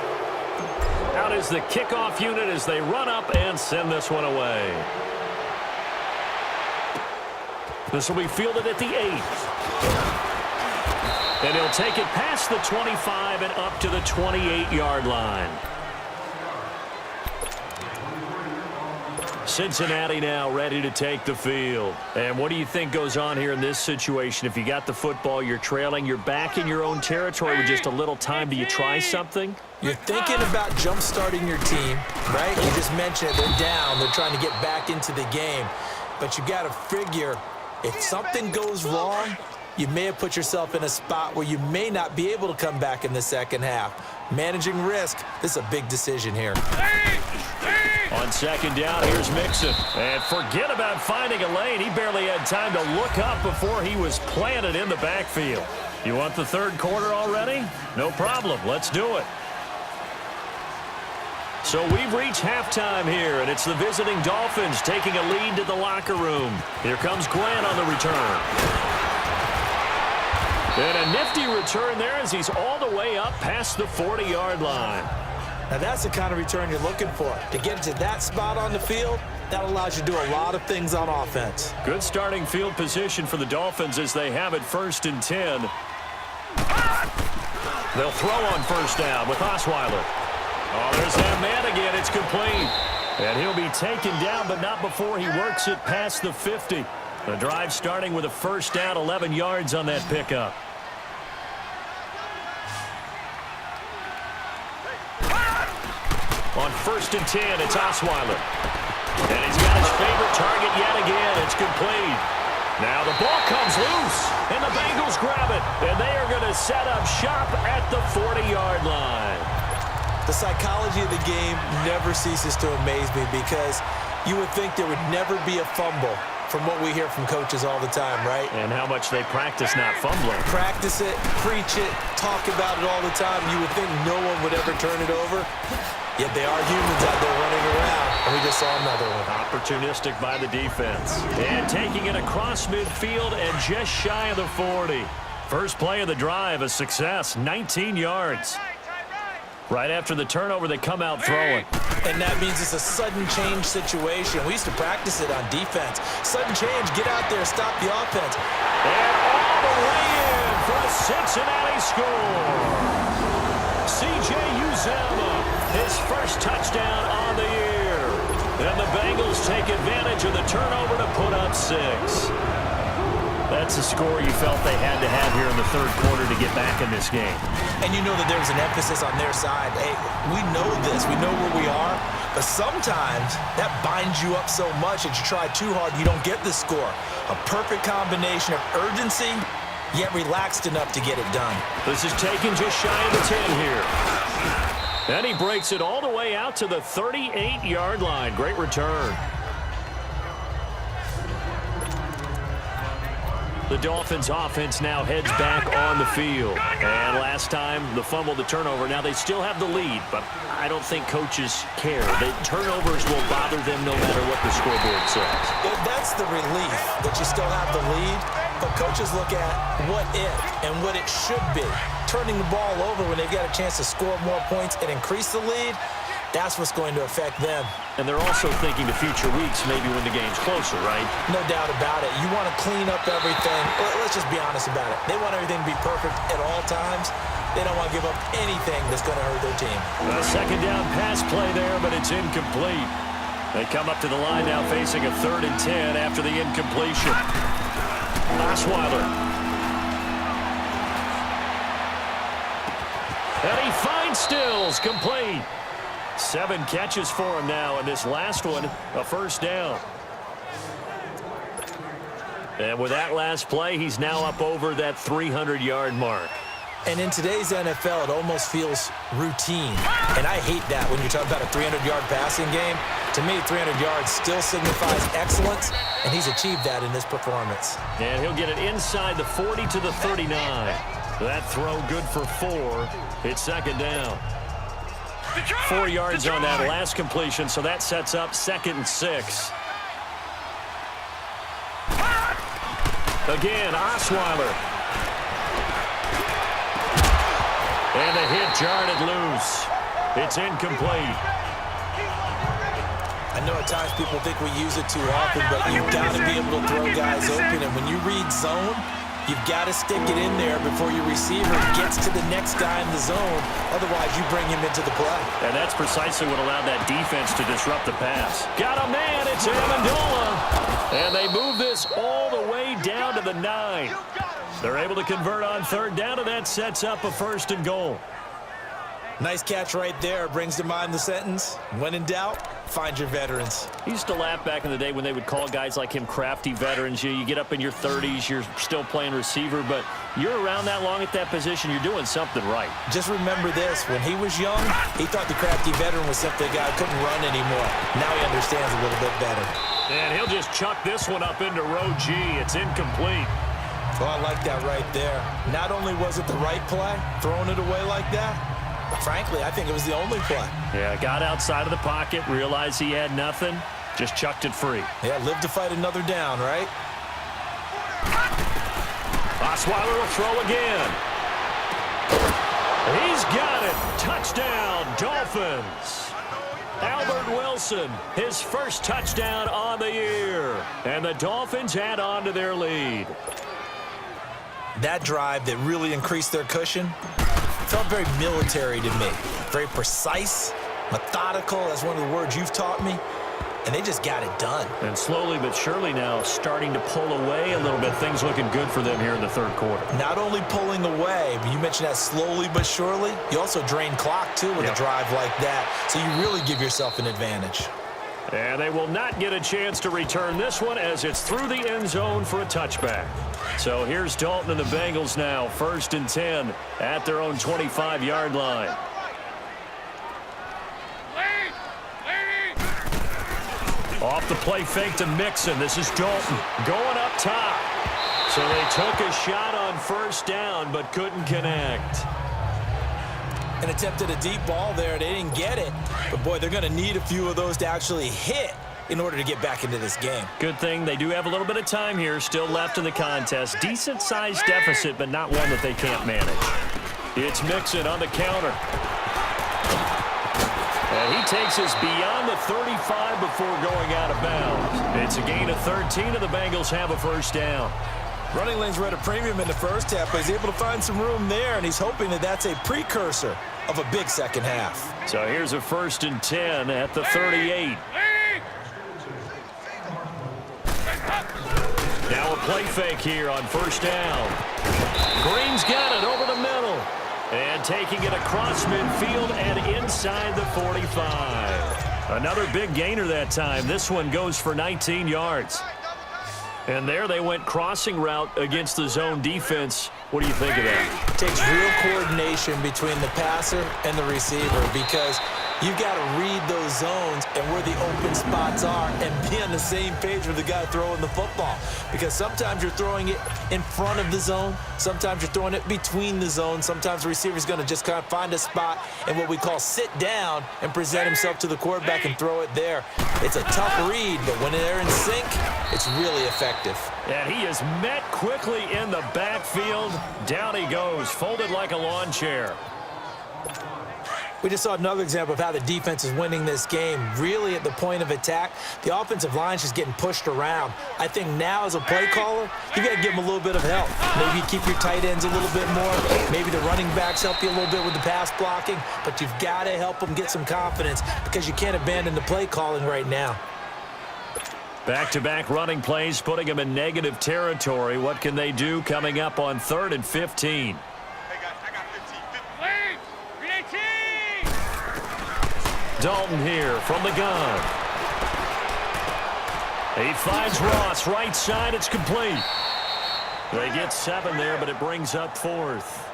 Out is the kickoff unit as they run up and send this one away. This will be fielded at the 8. And he'll take it past the 25 and up to the 28-yard line. Cincinnati now ready to take the field. And what do you think goes on here in this situation? If you got the football, you're trailing, you're back in your own territory with just a little time. Do you try something? You're thinking about jump-starting your team, right? You just mentioned it. They're down. They're trying to get back into the game. But you got to figure if something goes wrong, you may have put yourself in a spot where you may not be able to come back in the second half. Managing risk, this is a big decision here. On second down, here's Mixon. And forget about finding a lane. He barely had time to look up before he was planted in the backfield. You want the third quarter already? No problem. Let's do it. So we've reached halftime here, and it's the visiting Dolphins taking a lead to the locker room. Here comes Glenn on the return. And a nifty return there as he's all the way up past the 40-yard line. Now that's the kind of return you're looking for. To get to that spot on the field, that allows you to do a lot of things on offense. Good starting field position for the Dolphins as they have it 1st and 10. They'll throw on first down with Osweiler. Oh, there's that man again. It's complete. And he'll be taken down, but not before he works it past the 50. The drive starting with a first down, 11 yards on that pickup. On 1st and 10, it's Osweiler. And he's got his favorite target yet again. It's complete. Now the ball comes loose, and the Bengals grab it. And they are going to set up shop at the 40-yard line. The psychology of the game never ceases to amaze me because you would think there would never be a fumble from what we hear from coaches all the time, right? And how much they practice not fumbling. Practice it, preach it, talk about it all the time. You would think no one would ever turn it over. Yet they are humans out there running around, and we just saw another one. Opportunistic by the defense. And taking it across midfield and just shy of the 40. First play of the drive, a success, 19 yards. Right after the turnover, they come out throwing. And that means it's a sudden change situation. We used to practice it on defense. Sudden change, get out there, stop the offense. And all the way in for a Cincinnati score. C.J. Uzomah, his first touchdown on the year. And the Bengals take advantage of the turnover to put up 6. That's a score you felt they had to have here in the third quarter to get back in this game. And you know that there was an emphasis on their side. Hey, we know this. We know where we are. But sometimes that binds you up so much that you try too hard, you don't get the score. A perfect combination of urgency, yet relaxed enough to get it done. This is taken just shy of the 10 here. And he breaks it all the way out to the 38-yard line. Great return. The Dolphins offense now heads back on the field. And last time, the fumble, the turnover. Now they still have the lead, but I don't think coaches care. The turnovers will bother them no matter what the scoreboard says. That's the relief that you still have the lead. But coaches look at what if and what it should be. Turning the ball over when they've got a chance to score more points and increase the lead, that's what's going to affect them. And they're also thinking to future weeks, maybe when the game's closer, right? No doubt about it. You want to clean up everything. Let's just be honest about it. They want everything to be perfect at all times. They don't want to give up anything that's going to hurt their team. A second down pass play there, but it's incomplete. They come up to the line now facing a 3rd and 10 after the incompletion. Osweiler. And he finds Stills, complete. 7 catches for him now, and this last one, a first down. And with that last play, he's now up over that 300-yard mark. And in today's NFL, it almost feels routine. And I hate that when you're talking about a 300-yard passing game. To me, 300 yards still signifies excellence, and he's achieved that in this performance. And he'll get it inside the 40 to the 39. That throw good for 4. It's second down. 4 yards on that last completion, so that sets up 2nd and 6. Again, Osweiler. And the hit jarred it loose. It's incomplete. I know at times people think we use it too often, but you've got to be able to throw guys open. And when you read zone, you've got to stick it in there before your receiver gets to the next guy in the zone. Otherwise, you bring him into the play. And that's precisely what allowed that defense to disrupt the pass. Got a man. It's Amendola. And they move this all the way down to the 9. They're able to convert on 3rd down, and that sets up a 1st and goal. Nice catch right there. Brings to mind the sentence, when in doubt, find your veterans. He used to laugh back in the day when they would call guys like him crafty veterans. You get up in your 30s, you're still playing receiver, but you're around that long at that position, you're doing something right. Just remember this. When he was young, he thought the crafty veteran was simply a guy who couldn't run anymore. Now he understands a little bit better. And he'll just chuck this one up into row G. It's incomplete. Well, I like that right there. Not only was it the right play, throwing it away like that, but frankly, I think it was the only play. Yeah, got outside of the pocket, realized he had nothing, just chucked it free. Yeah, live to fight another down, right? Osweiler will throw again. He's got it. Touchdown, Dolphins. Albert Wilson, his first touchdown on the year. And the Dolphins add on to their lead. That drive that really increased their cushion felt very military to me. Very precise, methodical. That's one of the words you've taught me. And they just got it done. And slowly but surely now starting to pull away a little bit. Things looking good for them here in the 3rd quarter. Not only pulling away, but you mentioned that slowly but surely. You also drain clock, too, with a drive like that. So you really give yourself an advantage. And they will not get a chance to return this one as it's through the end zone for a touchback. So here's Dalton and the Bengals now, 1st and 10 at their own 25-yard line. Off the play fake to Mixon. This is Dalton going up top. So they took a shot on 1st down but couldn't connect. And attempted a deep ball there. They didn't get it. But, boy, they're going to need a few of those to actually hit in order to get back into this game. Good thing they do have a little bit of time here still left in the contest. Decent-sized deficit, but not one that they can't manage. It's Mixon on the counter. And he takes us beyond the 35 before going out of bounds. It's a gain of 13, and the Bengals have a 1st down. Running lanes were at a premium in the first half, but he's able to find some room there, and he's hoping that that's a precursor of a big second half. So here's a 1st and 10 at the 38. Now a play fake here on 1st down. Green's got it over the middle. And taking it across midfield and inside the 45. Another big gainer that time. This one goes for 19 yards. And there they went crossing route against the zone defense. What do you think of that? It takes real coordination between the passer and the receiver because you've got to read those zones and where the open spots are and be on the same page with the guy throwing the football. Because sometimes you're throwing it in front of the zone. Sometimes you're throwing it between the zones. Sometimes the receiver's going to just kind of find a spot and what we call sit down and present himself to the quarterback and throw it there. It's a tough read, but when they're in sync, it's really effective. And he is met quickly in the backfield. Down he goes, folded like a lawn chair. We just saw another example of how the defense is winning this game. Really at the point of attack, the offensive line's just getting pushed around. I think now as a play caller, you got to give them a little bit of help. Maybe keep your tight ends a little bit more. Maybe the running backs help you a little bit with the pass blocking. But you've got to help them get some confidence because you can't abandon the play calling right now. Back-to-back running plays, putting them in negative territory. What can they do coming up on 3rd and 15? Dalton here from the gun. He finds Ross right side. It's complete. They get 7 there, but it brings up 4th.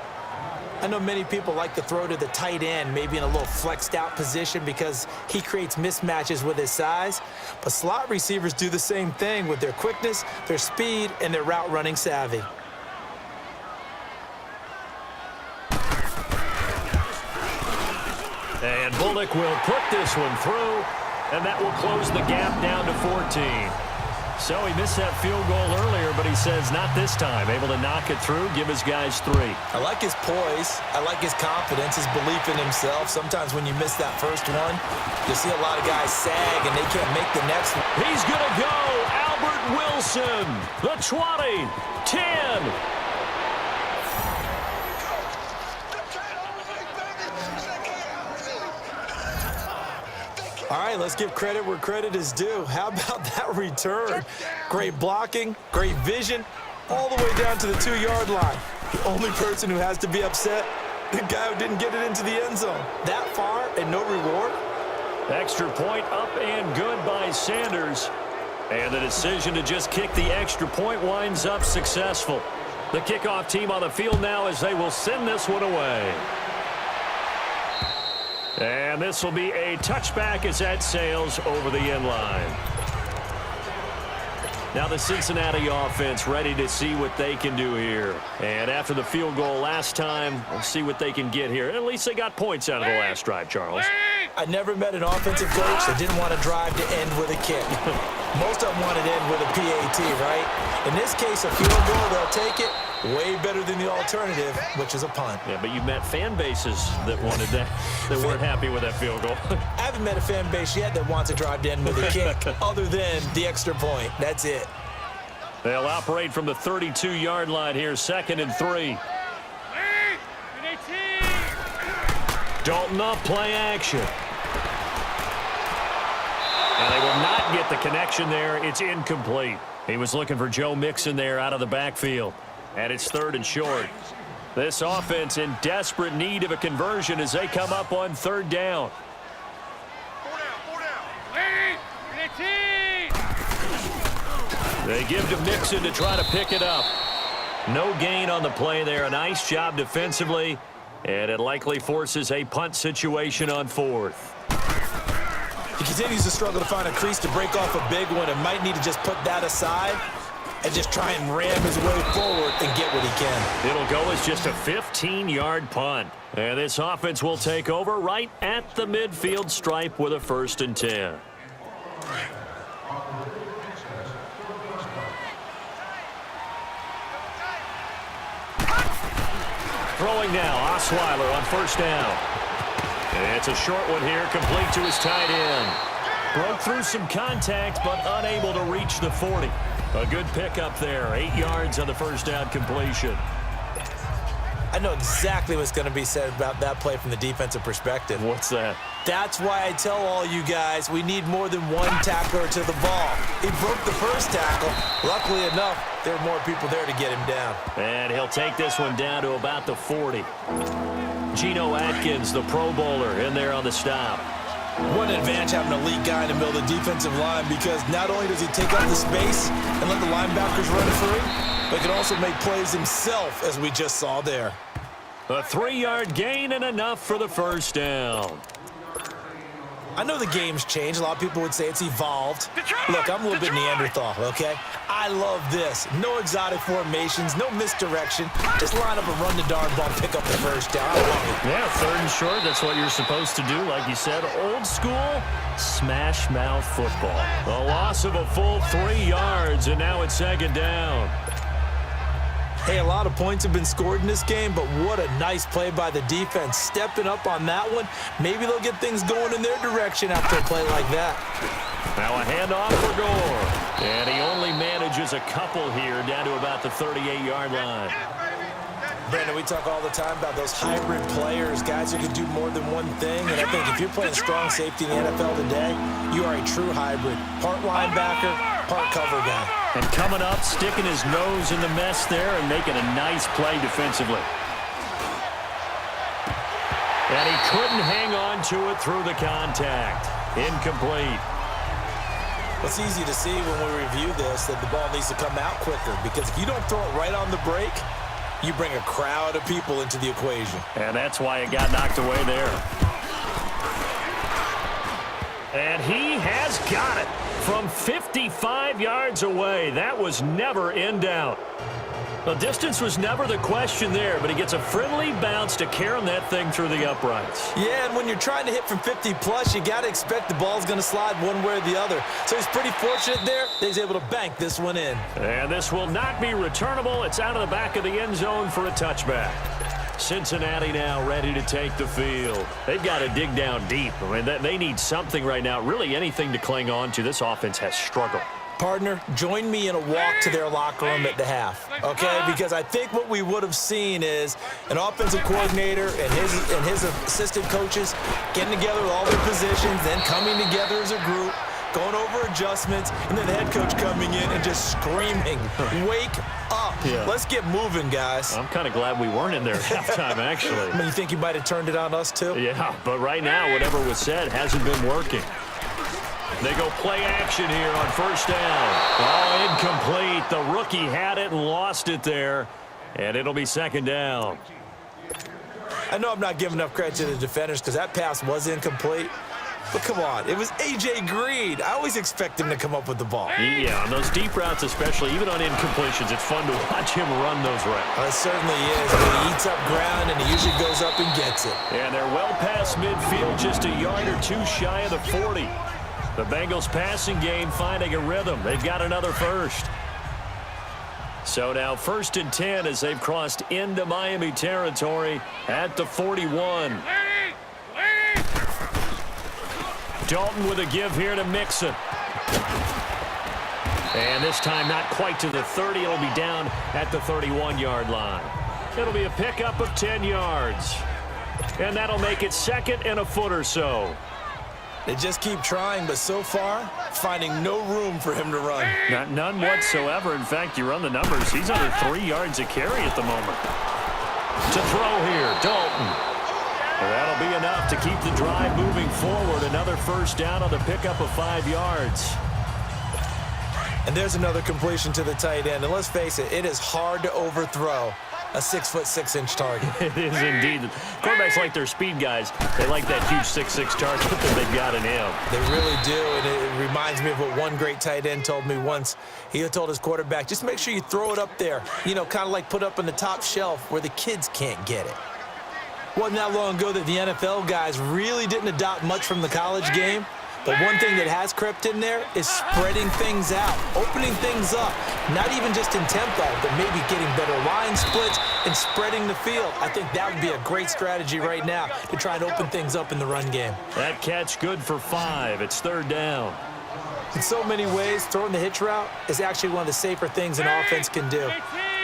I know many people like to throw to the tight end, maybe in a little flexed out position because he creates mismatches with his size. But slot receivers do the same thing with their quickness, their speed, and their route running savvy. And Bullock will put this one through, and that will close the gap down to 14. So he missed that field goal earlier, but he says not this time. Able to knock it through, give his guys 3. I like his poise. I like his confidence, his belief in himself. Sometimes when you miss that first one, you see a lot of guys sag and they can't make the next one. He's going to go. Albert Wilson, the 20, 10. All right, let's give credit where credit is due. How about that return? Great blocking, great vision, all the way down to the 2-yard line. The only person who has to be upset, the guy who didn't get it into the end zone. That far and no reward? Extra point up and good by Sanders. And the decision to just kick the extra point winds up successful. The kickoff team on the field now as they will send this one away. And this will be a touchback as that sails over the end line. Now the Cincinnati offense ready to see what they can do here. And after the field goal last time, we'll see what they can get here. At least they got points out of the last drive, Charles. I never met an offensive coach that didn't want to drive to end with a kick. Most of them wanted to end with a PAT, right? In this case, a field goal, they'll take it. Way better than the alternative, which is a punt. Yeah, but you've met fan bases that wanted that, that weren't happy with that field goal. I haven't met a fan base yet that wants to drive to end with a kick other than the extra point. That's it. They'll operate from the 32-yard line here, 2nd and 3. Dalton up, play action. And they will not get the connection there. It's incomplete. He was looking for Joe Mixon there out of the backfield. And it's 3rd and short. This offense in desperate need of a conversion as they come up on 3rd down. They give to Mixon to try to pick it up. No gain on the play there. A nice job defensively. And it likely forces a punt situation on 4th. He continues to struggle to find a crease to break off a big one and might need to just put that aside and just try and ram his way forward and get what he can. It'll go as just a 15-yard punt. And this offense will take over right at the midfield stripe with a 1st and 10. Throwing now, Osweiler on 1st down. It's a short one here, complete to his tight end. Broke through some contact, but unable to reach the 40. A good pickup there, 8 yards on the 1st down completion. I know exactly what's going to be said about that play from the defensive perspective. What's that? That's why I tell all you guys we need more than one tackler to the ball. He broke the first tackle. Luckily enough, there were more people there to get him down. And he'll take this one down to about the 40. Geno Atkins, the Pro Bowler, in there on the stop. What an advantage having an elite guy in the middle of the defensive line, because not only does he take up the space and let the linebackers run free, but he can also make plays himself, as we just saw there. A 3-yard gain and enough for the 1st down. I know the game's changed. A lot of people would say it's evolved. Look, I'm a little bit Neanderthal, okay? I love this. No exotic formations, no misdirection. Just line up and run the darn ball, pick up the 1st down. I love it. Yeah, 3rd and short, that's what you're supposed to do. Like you said, old school, smash mouth football. A loss of a full 3 yards, and now it's 2nd down. Hey, a lot of points have been scored in this game, but what a nice play by the defense. Stepping up on that one. Maybe they'll get things going in their direction after a play like that. Now a handoff for Gore. And he only manages a couple here down to about the 38-yard line. Brandon, we talk all the time about those hybrid players, guys who can do more than one thing. And I think if you're playing strong safety in the NFL today, you are a true hybrid. Part linebacker, part cover guy. And coming up, sticking his nose in the mess there and making a nice play defensively. And he couldn't hang on to it through the contact. Incomplete. It's easy to see when we review this that the ball needs to come out quicker, because if you don't throw it right on the break, you bring a crowd of people into the equation. And that's why it got knocked away there. And he has got it from 55 yards away. That was never in doubt. The distance was never the question there, but he gets a friendly bounce to carry that thing through the uprights. Yeah, and when you're trying to hit from 50-plus, you got to expect the ball's going to slide one way or the other. So he's pretty fortunate there that he's able to bank this one in. And this will not be returnable. It's out of the back of the end zone for a touchback. Cincinnati now ready to take the field. They've got to dig down deep. I mean, they need something right now, really anything to cling on to. This offense has struggled. Partner, join me in a walk to their locker room at the half, okay? Because I think what we would have seen is an offensive coordinator and his assistant coaches getting together with all their positions, then coming together as a group, going over adjustments, and then the head coach coming in and just screaming, wake up. Yeah. Let's get moving, guys. I'm kind of glad we weren't in there at halftime, actually. I mean, you think you might have turned it on us, too? Yeah, but right now, whatever was said hasn't been working. They go play action here on first down. Oh, incomplete. The rookie had it and lost it there, and it'll be second down. I know I'm not giving enough credit to the defenders because that pass was incomplete. But come on, it was A.J. Green. I always expect him to come up with the ball. Yeah, on those deep routes especially, even on incompletions, it's fun to watch him run those routes. It certainly is. But he eats up ground, and he usually goes up and gets it. And they're well past midfield, just a yard or two shy of the 40. The Bengals passing game finding a rhythm. They've got another first. So now 1st and 10 as they've crossed into Miami territory at the 41. Dalton with a give here to Mixon. And this time not quite to the 30. It'll be down at the 31-yard line. It'll be a pickup of 10 yards. And that'll make it second and a foot or so. They just keep trying, but so far, finding no room for him to run. None whatsoever. In fact, you run the numbers. He's under 3 yards a carry at the moment. To throw here, Dalton. That'll be enough to keep the drive moving forward. Another first down on the pickup of 5 yards. And there's another completion to the tight end. And let's face it, it is hard to overthrow a 6'6" target. It is indeed. Quarterbacks like their speed guys. They like that huge 6'6" target that they've got in him. They really do, and it reminds me of what one great tight end told me once. He told his quarterback, just make sure you throw it up there, you know, kind of like put up on the top shelf where the kids can't get it. Wasn't that long ago that the NFL guys really didn't adopt much from the college game. But one thing that has crept in there is spreading things out, opening things up, not even just in tempo, but maybe getting better line splits and spreading the field. I think that would be a great strategy right now to try and open things up in the run game. That catch good for 5. It's 3rd down. In so many ways, throwing the hitch route is actually one of the safer things an offense can do.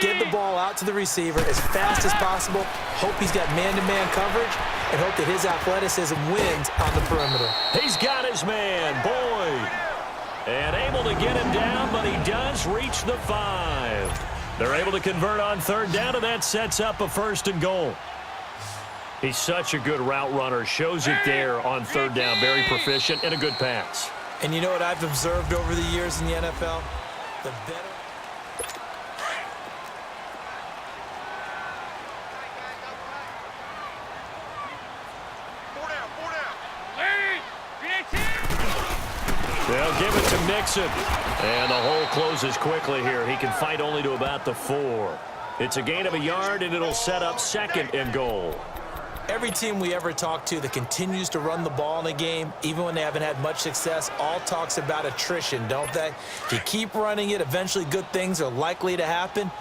Get the ball out to the receiver as fast as possible, hope he's got man-to-man coverage, and hope that his athleticism wins on the perimeter. He's got his man, Boyd. And able to get him down, but he does reach the 5. They're able to convert on 3rd down, and that sets up a 1st and goal. He's such a good route runner. Shows it there on 3rd down. Very proficient and a good pass. And you know what I've observed over the years in the NFL? The better... They'll give it to Mixon. And the hole closes quickly here. He can fight only to about the 4. It's a gain of a yard, and it'll set up 2nd and goal. Every team we ever talk to that continues to run the ball in a game, even when they haven't had much success, all talks about attrition, don't they? If you keep running it, eventually good things are likely to happen.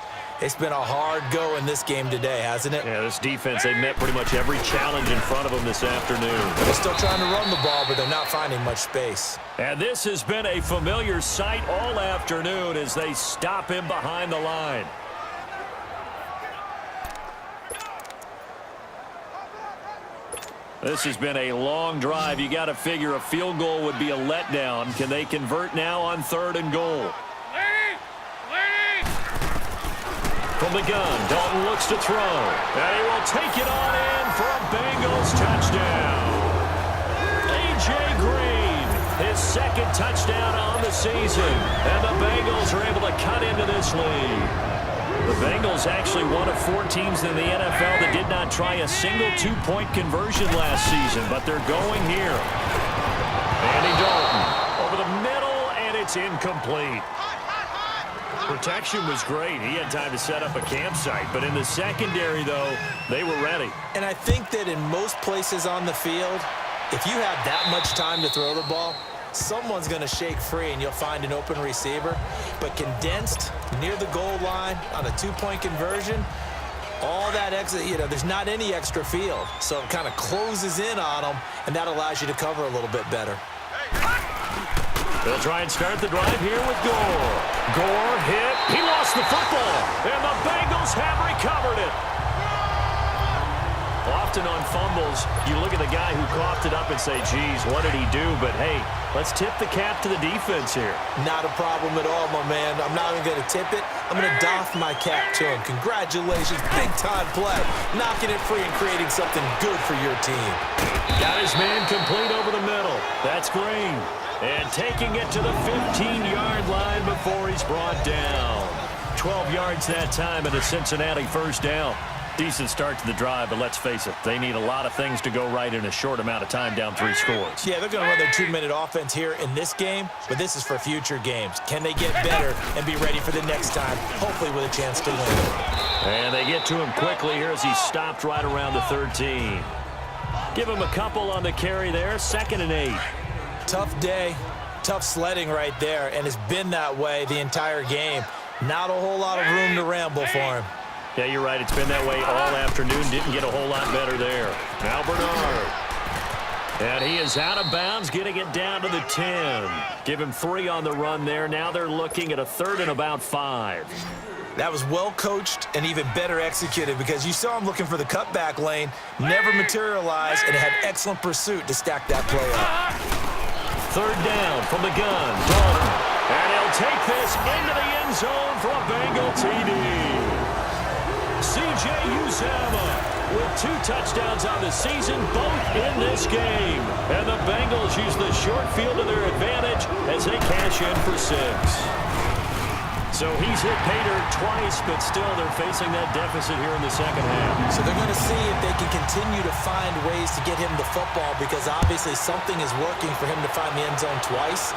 It's been a hard go in this game today, hasn't it? Yeah, this defense, they met pretty much every challenge in front of them this afternoon. They're still trying to run the ball, but they're not finding much space. And this has been a familiar sight all afternoon as they stop him behind the line. This has been a long drive. You got to figure a field goal would be a letdown. Can they convert now on 3rd and goal? from the gun. Dalton looks to throw. And he will take it on in for a Bengals touchdown. A.J. Green, his second touchdown on the season. And the Bengals are able to cut into this lead. The Bengals actually one of 4 teams in the NFL that did not try a single 2-point conversion last season, but they're going here. Andy Dalton over the middle, and it's incomplete. Protection was great. He had time to set up a campsite, but in the secondary, though, they were ready. And I think that in most places on the field, if you have that much time to throw the ball, someone's going to shake free and you'll find an open receiver. But condensed near the goal line on a 2-point conversion, all that extra, there's not any extra field. So it kind of closes in on them, and that allows you to cover a little bit better. They'll try and start the drive here with Gore. Gore hit. He lost the football, and the Bengals have recovered it. Often on fumbles, you look at the guy who coughed it up and say, geez, what did he do? But, hey, let's tip the cap to the defense here. Not a problem at all, my man. I'm not even going to tip it. I'm going to doff my cap to him. Congratulations. Big-time play. Knocking it free and creating something good for your team. Got his man complete over the middle. That's Green. And taking it to the 15-yard line before he's brought down. 12 yards that time and a Cincinnati first down. Decent start to the drive, but let's face it, they need a lot of things to go right in a short amount of time down 3 scores. Yeah, they're going to run their 2-minute offense here in this game, but this is for future games. Can they get better and be ready for the next time, hopefully with a chance to win? And they get to him quickly here as he stopped right around the 13. Give him a couple on the carry there, 2nd and 8. Tough day, tough sledding right there, and it's been that way the entire game. Not a whole lot of room to ramble for him. Yeah, you're right. It's been that way all afternoon. Didn't get a whole lot better there. Now Bernard. And he is out of bounds, getting it down to the 10. Give him 3 on the run there. Now they're looking at a 3rd and about 5. That was well coached and even better executed because you saw him looking for the cutback lane, never materialized, and had excellent pursuit to stack that play up. 3rd down from the gun. Dalton. And he'll take this into the end zone for a Bengal TD. C.J. Uzomah with 2 touchdowns on the season, both in this game. And the Bengals use the short field to their advantage as they cash in for 6. So he's hit pay dirt twice, but still they're facing that deficit here in the second half. So they're going to see if they can continue to find ways to get him the football because obviously something is working for him to find the end zone twice.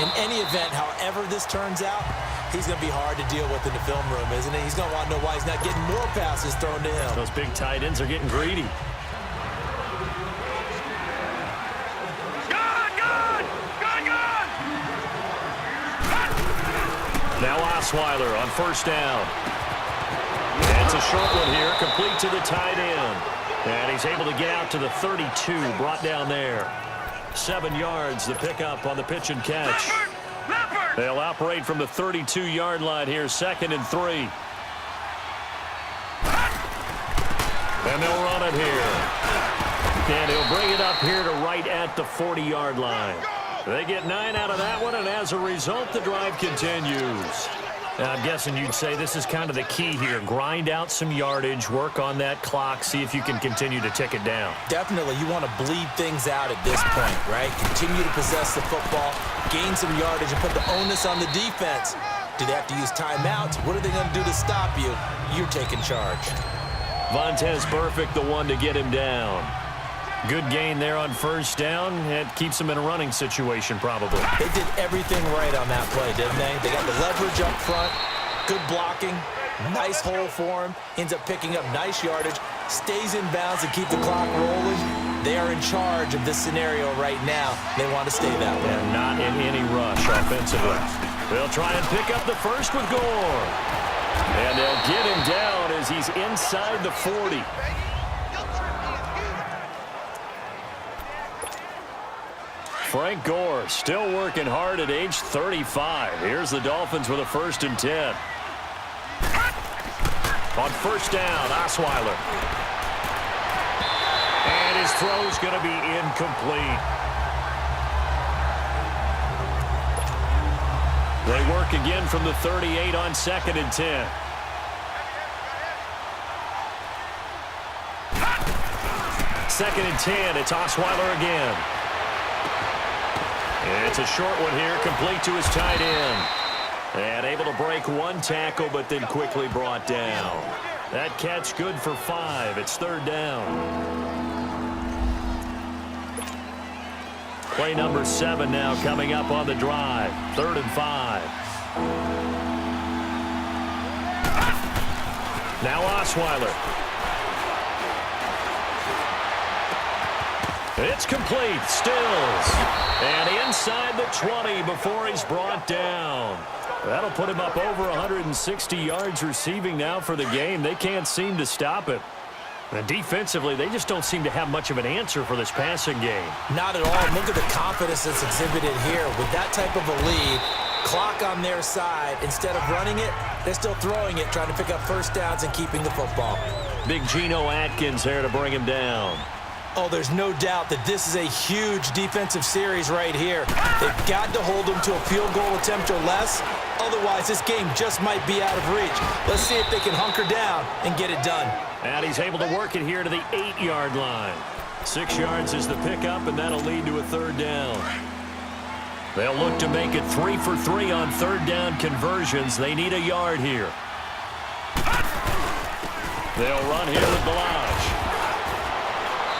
In any event, however this turns out, he's going to be hard to deal with in the film room, isn't he? He's going to want to know why he's not getting more passes thrown to him. Those big tight ends are getting greedy. Now Osweiler on 1st down. And it's a short one here, complete to the tight end. And he's able to get out to the 32, brought down there. 7 yards, the pickup on the pitch and catch. They'll operate from the 32-yard line here, 2nd and 3. And they'll run it here. And he'll bring it up here to right at the 40-yard line. They get 9 out of that one, and as a result, the drive continues. Now, I'm guessing you'd say this is kind of the key here. Grind out some yardage, work on that clock, see if you can continue to tick it down. Definitely, you want to bleed things out at this point, right? Continue to possess the football, gain some yardage, and put the onus on the defense. Do they have to use timeouts? What are they going to do to stop you? You're taking charge. Vontez Burfict, the one to get him down. Good gain there on 1st down. It keeps them in a running situation, probably. They did everything right on that play, didn't they? They got the leverage up front, good blocking, nice hole for him, ends up picking up nice yardage, stays in bounds to keep the clock rolling. They are in charge of this scenario right now. They want to stay that way. And not in any rush offensively. They'll try and pick up the first with Gore. And they'll get him down as he's inside the 40. Frank Gore still working hard at age 35. Here's the Dolphins with a 1st and 10. On 1st down, Osweiler. And his throw's going to be incomplete. They work again from the 38 on 2nd and 10. second and 10. It's Osweiler again. It's a short one here, complete to his tight end. And able to break one tackle, but then quickly brought down. That catch good for 5. It's third down. Play number 7 now coming up on the drive. 3rd and 5. Now Osweiler. It's complete. Stills. And inside the 20 before he's brought down. That'll put him up over 160 yards receiving now for the game. They can't seem to stop it. And defensively, they just don't seem to have much of an answer for this passing game. Not at all. Look at the confidence that's exhibited here. With that type of a lead, clock on their side, instead of running it, they're still throwing it, trying to pick up first downs and keeping the football. Big Geno Atkins there to bring him down. Oh, there's no doubt that this is a huge defensive series right here. They've got to hold them to a field goal attempt or less. Otherwise, this game just might be out of reach. Let's see if they can hunker down and get it done. And he's able to work it here to the 8-yard line. 6 yards is the pickup, and that'll lead to a third down. They'll look to make it 3 for 3 on third down conversions. They need a yard here. They'll run here with Balaj.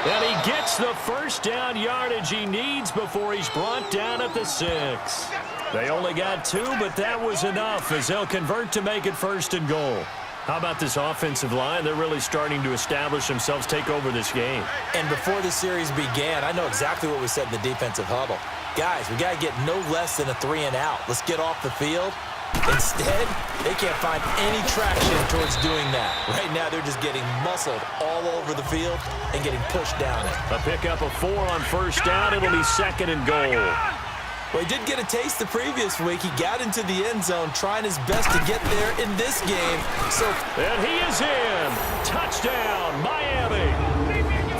And he gets the first down yardage he needs before he's brought down at the 6. They only got 2, but that was enough as they'll convert to make it 1st and goal. How about this offensive line? They're really starting to establish themselves, take over this game. And before the series began, I know exactly what we said in the defensive huddle. Guys, we got to get no less than a 3 and out. Let's get off the field. Instead, they can't find any traction towards doing that. Right now, they're just getting muscled all over the field and getting pushed down it. A pickup of 4 on first down. It'll be 2nd and goal. Well, he did get a taste the previous week. He got into the end zone trying his best to get there in this game. And he is in. Touchdown, Miami.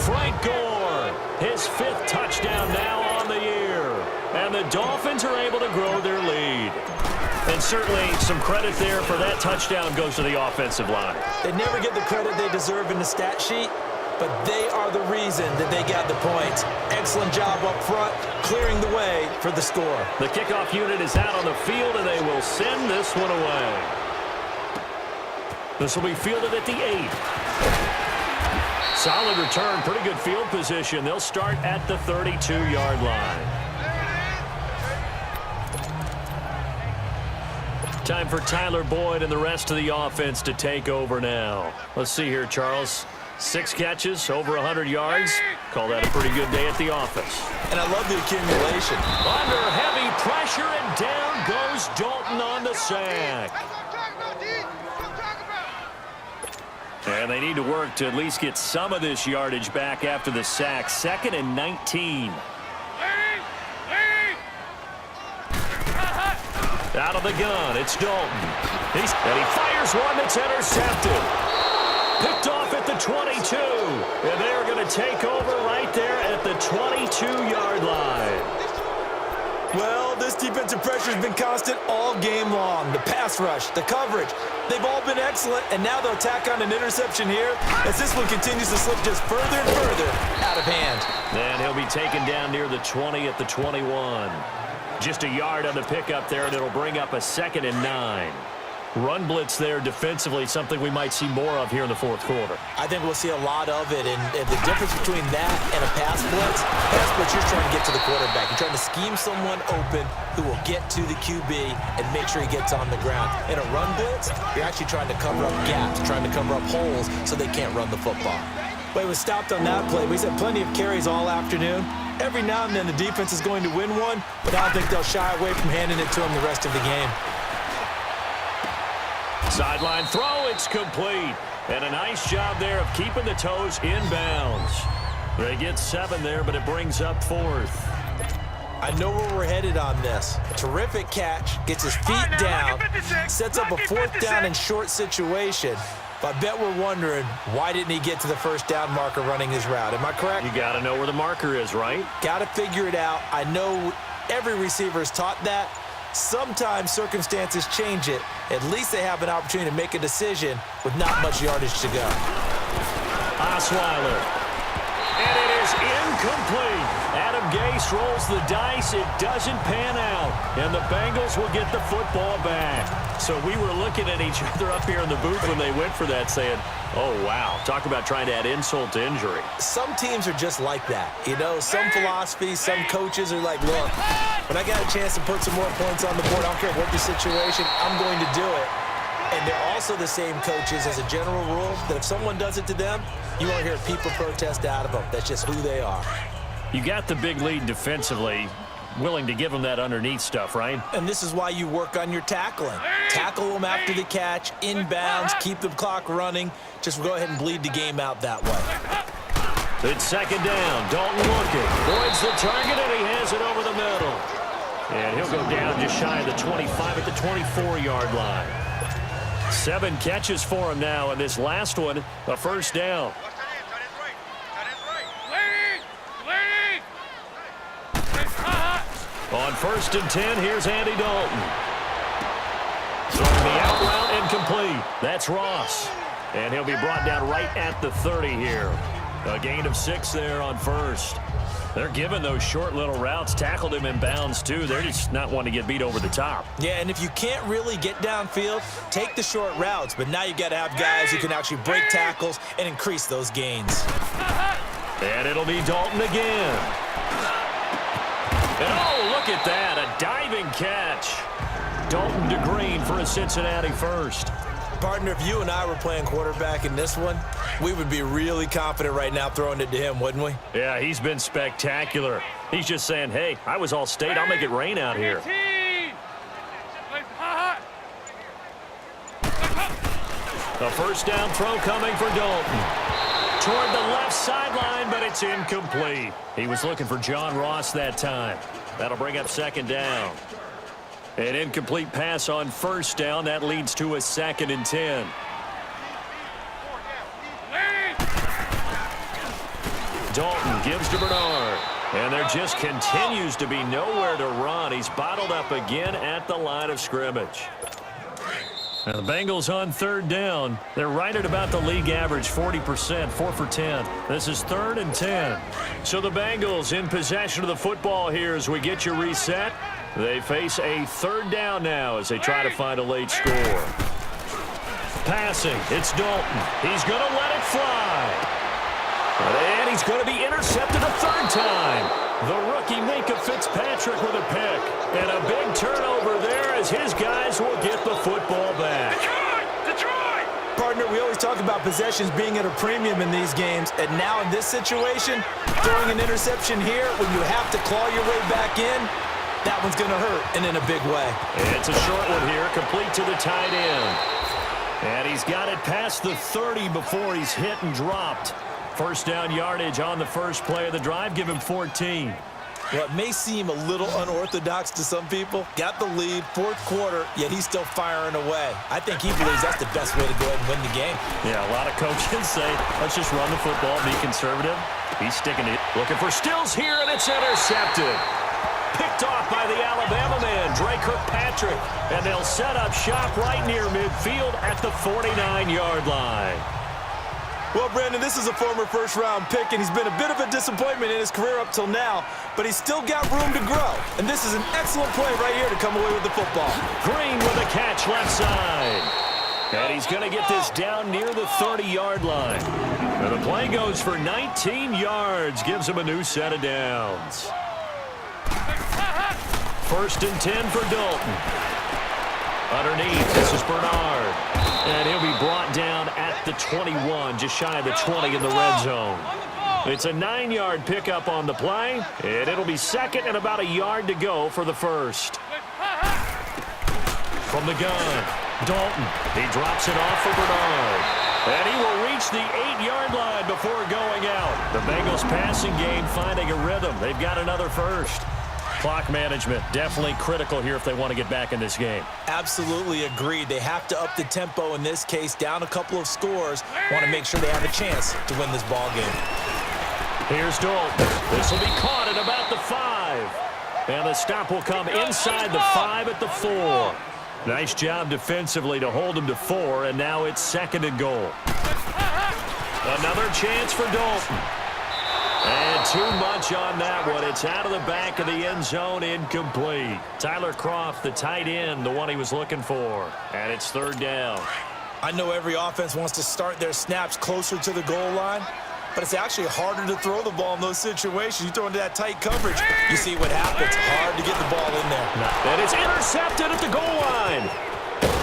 Frank Gore, his 5th touchdown now on the year. And the Dolphins are able to grow their lead. And certainly some credit there for that touchdown goes to the offensive line. They never get the credit they deserve in the stat sheet, but they are the reason that they got the points. Excellent job up front, clearing the way for the score. The kickoff unit is out on the field, and they will send this one away. This will be fielded at the 8. Solid return, pretty good field position. They'll start at the 32-yard line. Time for Tyler Boyd and the rest of the offense to take over now. Let's see here, Charles. 6 catches, over 100 yards. Call that a pretty good day at the office. And I love the accumulation. Under heavy pressure, and down goes Dalton on the sack. And they need to work to at least get some of this yardage back after the sack. 2nd and 19. Out of the gun, it's Dalton. And he fires one that's intercepted. Picked off at the 22. And they're going to take over right there at the 22-yard line. Well, this defensive pressure has been constant all game long. The pass rush, the coverage, they've all been excellent. And now they'll tack on an interception here as this one continues to slip just further and further out of hand. And he'll be taken down near the 20 at the 21. Just a yard on the pickup there, and it'll bring up a 2nd and 9. Run blitz there defensively, something we might see more of here in the 4th quarter. I think we'll see a lot of it, and the difference between that and a pass blitz, you're trying to get to the quarterback. You're trying to scheme someone open who will get to the QB and make sure he gets on the ground. In a run blitz, you're actually trying to cover up gaps, trying to cover up holes so they can't run the football. But he was stopped on that play. We've had plenty of carries all afternoon. Every now and then the defense is going to win one, but I don't think they'll shy away from handing it to him the rest of the game. Sideline throw, it's complete. And a nice job there of keeping the toes in bounds. They get 7 there, but it brings up 4th. I know where we're headed on this. Terrific catch, gets his feet down, sets up a 4th down and short situation. But I bet we're wondering, why didn't he get to the first down marker running his route? Am I correct? You got to know where the marker is, right? Got to figure it out. I know every receiver is taught that. Sometimes circumstances change it. At least they have an opportunity to make a decision with not much yardage to go. Osweiler. And it is incomplete. Adam Gase rolls the dice. It doesn't pan out. And the Bengals will get the football back. So we were looking at each other up here in the booth when they went for that saying, oh, wow. Talk about trying to add insult to injury. Some teams are just like that. You know, some philosophies, some coaches are like, look, when I got a chance to put some more points on the board, I don't care what the situation, I'm going to do it. And they're also the same coaches as a general rule that if someone does it to them, you won't hear people protest out of them. That's just who they are. You got the big lead defensively, willing to give them that underneath stuff, right? And this is why you work on your tackling. Tackle them after the catch, inbounds, keep the clock running. Just go ahead and bleed the game out that way. It's second down. Dalton looking. Boyd's the target, and he has it over the middle. And he'll go down just shy of the 25 at the 24-yard line. 7 catches for him now, and this last one, a first down. On 1st and 10, here's Andy Dalton. Throwing the out route incomplete. That's Ross. And he'll be brought down right at the 30 here. A gain of 6 there on first. They're giving those short little routes. Tackled him in bounds, too. They're just not wanting to get beat over the top. Yeah, and if you can't really get downfield, take the short routes. But now you got to have guys who can actually break tackles and increase those gains. And it'll be Dalton again. And oh, look at that. A diving catch. Dalton to Green for a Cincinnati first. Partner, if you and I were playing quarterback in this one, we would be really confident right now throwing it to him, wouldn't we? Yeah, he's been spectacular. He's just saying, hey, I was all state. I'll make it rain out here. A first down throw coming for Dalton. Toward the left sideline, but it's incomplete. He was looking for John Ross that time. That'll bring up second down. An incomplete pass on first down. That leads to a 2nd and 10. Dalton gives to Bernard. And there just continues to be nowhere to run. He's bottled up again at the line of scrimmage. Now the Bengals on 3rd down. They're right at about the league average, 40%, 4 for 10. This is 3rd and 10. So the Bengals in possession of the football here as we get you reset. They face a 3rd down now as they try to find a late score. Passing, it's Dalton. He's going to let it fly. And he's going to be intercepted a 3rd time. The rookie Minka Fitzpatrick with a pick. And a big turnover there as his guys will get the football back. Detroit! Partner, we always talk about possessions being at a premium in these games. And now in this situation, throwing an interception here when you have to claw your way back in, that one's going to hurt, and in a big way. It's a short one here, complete to the tight end. And he's got it past the 30 before he's hit and dropped. First down yardage on the first play of the drive. Give him 14. Well, it may seem a little unorthodox to some people. Got the lead, 4th quarter, yet he's still firing away. I think he believes that's the best way to go ahead and win the game. Yeah, a lot of coaches say, let's just run the football, be conservative. He's sticking it. Looking for Stills here, and it's intercepted. Picked off by the Alabama man, Dre Kirkpatrick. And they'll set up shop right near midfield at the 49-yard line. Well, Brandon, this is a former first-round pick, and he's been a bit of a disappointment in his career up till now, but he's still got room to grow. And this is an excellent play right here to come away with the football. Green with a catch left side. And he's going to get this down near the 30-yard line. And the play goes for 19 yards, gives him a new set of downs. 1st and 10 for Dalton. Underneath, this is Bernard. And he'll be brought down at the 21, just shy of the 20 in the red zone. It's a 9-yard pickup on the play, and it'll be 2nd and about a yard to go for the first. From the gun, Dalton. He drops it off for Bernard. And he will reach the 8-yard line before going out. The Bengals passing game finding a rhythm. They've got another first. Clock management definitely critical here if they want to get back in this game. Absolutely agreed. They have to up the tempo in this case, down a couple of scores. Want to make sure they have a chance to win this ball game. Here's Dalton. This will be caught at about the 5. And the stop will come inside the 5 at the 4. Nice job defensively to hold him to 4, and now it's 2nd and goal. Another chance for Dalton. And too much on that one. It's out of the back of the end zone, incomplete. Tyler Kroft, the tight end, the one he was looking for. And it's third down. I know every offense wants to start their snaps closer to the goal line, but it's actually harder to throw the ball in those situations. You throw into that tight coverage, you see what happens. Hard to get the ball in there. And it's intercepted at the goal line.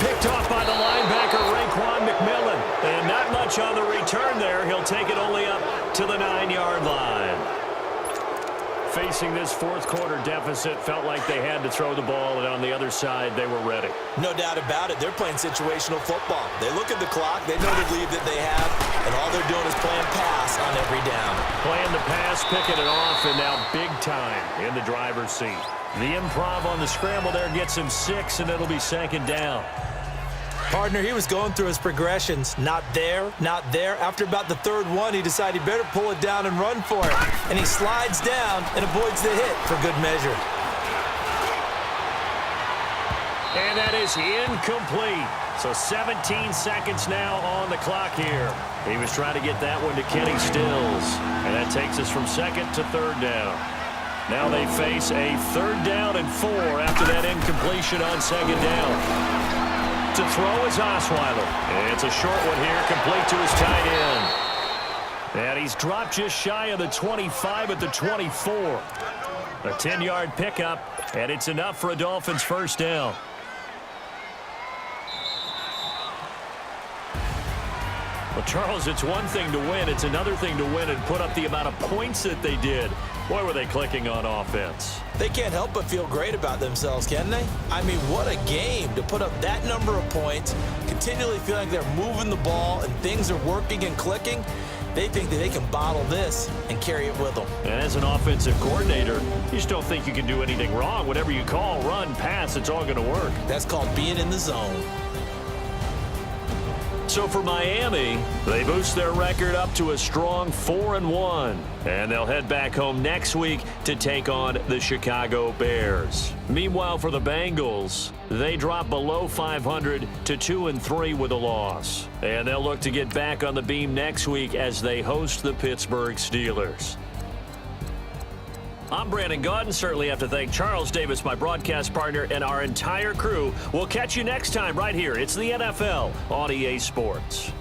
Picked off by the linebacker, Raekwon McMillan. And not much on the return there. He'll take it only up to the 9-yard line. Facing this fourth quarter deficit, felt like they had to throw the ball, and on the other side, they were ready. No doubt about it. They're playing situational football. They look at the clock. They know the lead that they have, and all they're doing is playing pass on every down. Playing the pass, picking it off, and now big time in the driver's seat. The improv on the scramble there gets him 6, and it'll be second down. Partner, he was going through his progressions. Not there, not there. After about the third one, he decided he better pull it down and run for it. And he slides down and avoids the hit for good measure. And that is incomplete. So 17 seconds now on the clock here. He was trying to get that one to Kenny Stills. And that takes us from second to third down. Now they face a 3rd down and 4 after that incompletion on second down. To throw is Osweiler. It's a short one here, complete to his tight end. And he's dropped just shy of the 25 at the 24. A 10-yard pickup, and it's enough for a Dolphins first down. Well, Charles, it's one thing to win. It's another thing to win and put up the amount of points that they did. Boy, were they clicking on offense. They can't help but feel great about themselves, can they? I mean, what a game to put up that number of points, continually feeling like they're moving the ball and things are working and clicking. They think that they can bottle this and carry it with them. And as an offensive coordinator, you just don't think you can do anything wrong. Whatever you call, run, pass, it's all going to work. That's called being in the zone. So for Miami, they boost their record up to a strong 4-1. And they'll head back home next week to take on the Chicago Bears. Meanwhile, for the Bengals, they drop below 500 to 2-3 with a loss. And they'll look to get back on the beam next week as they host the Pittsburgh Steelers. I'm Brandon Gaudin. Certainly have to thank Charles Davis, my broadcast partner, and our entire crew. We'll catch you next time right here. It's the NFL on EA Sports.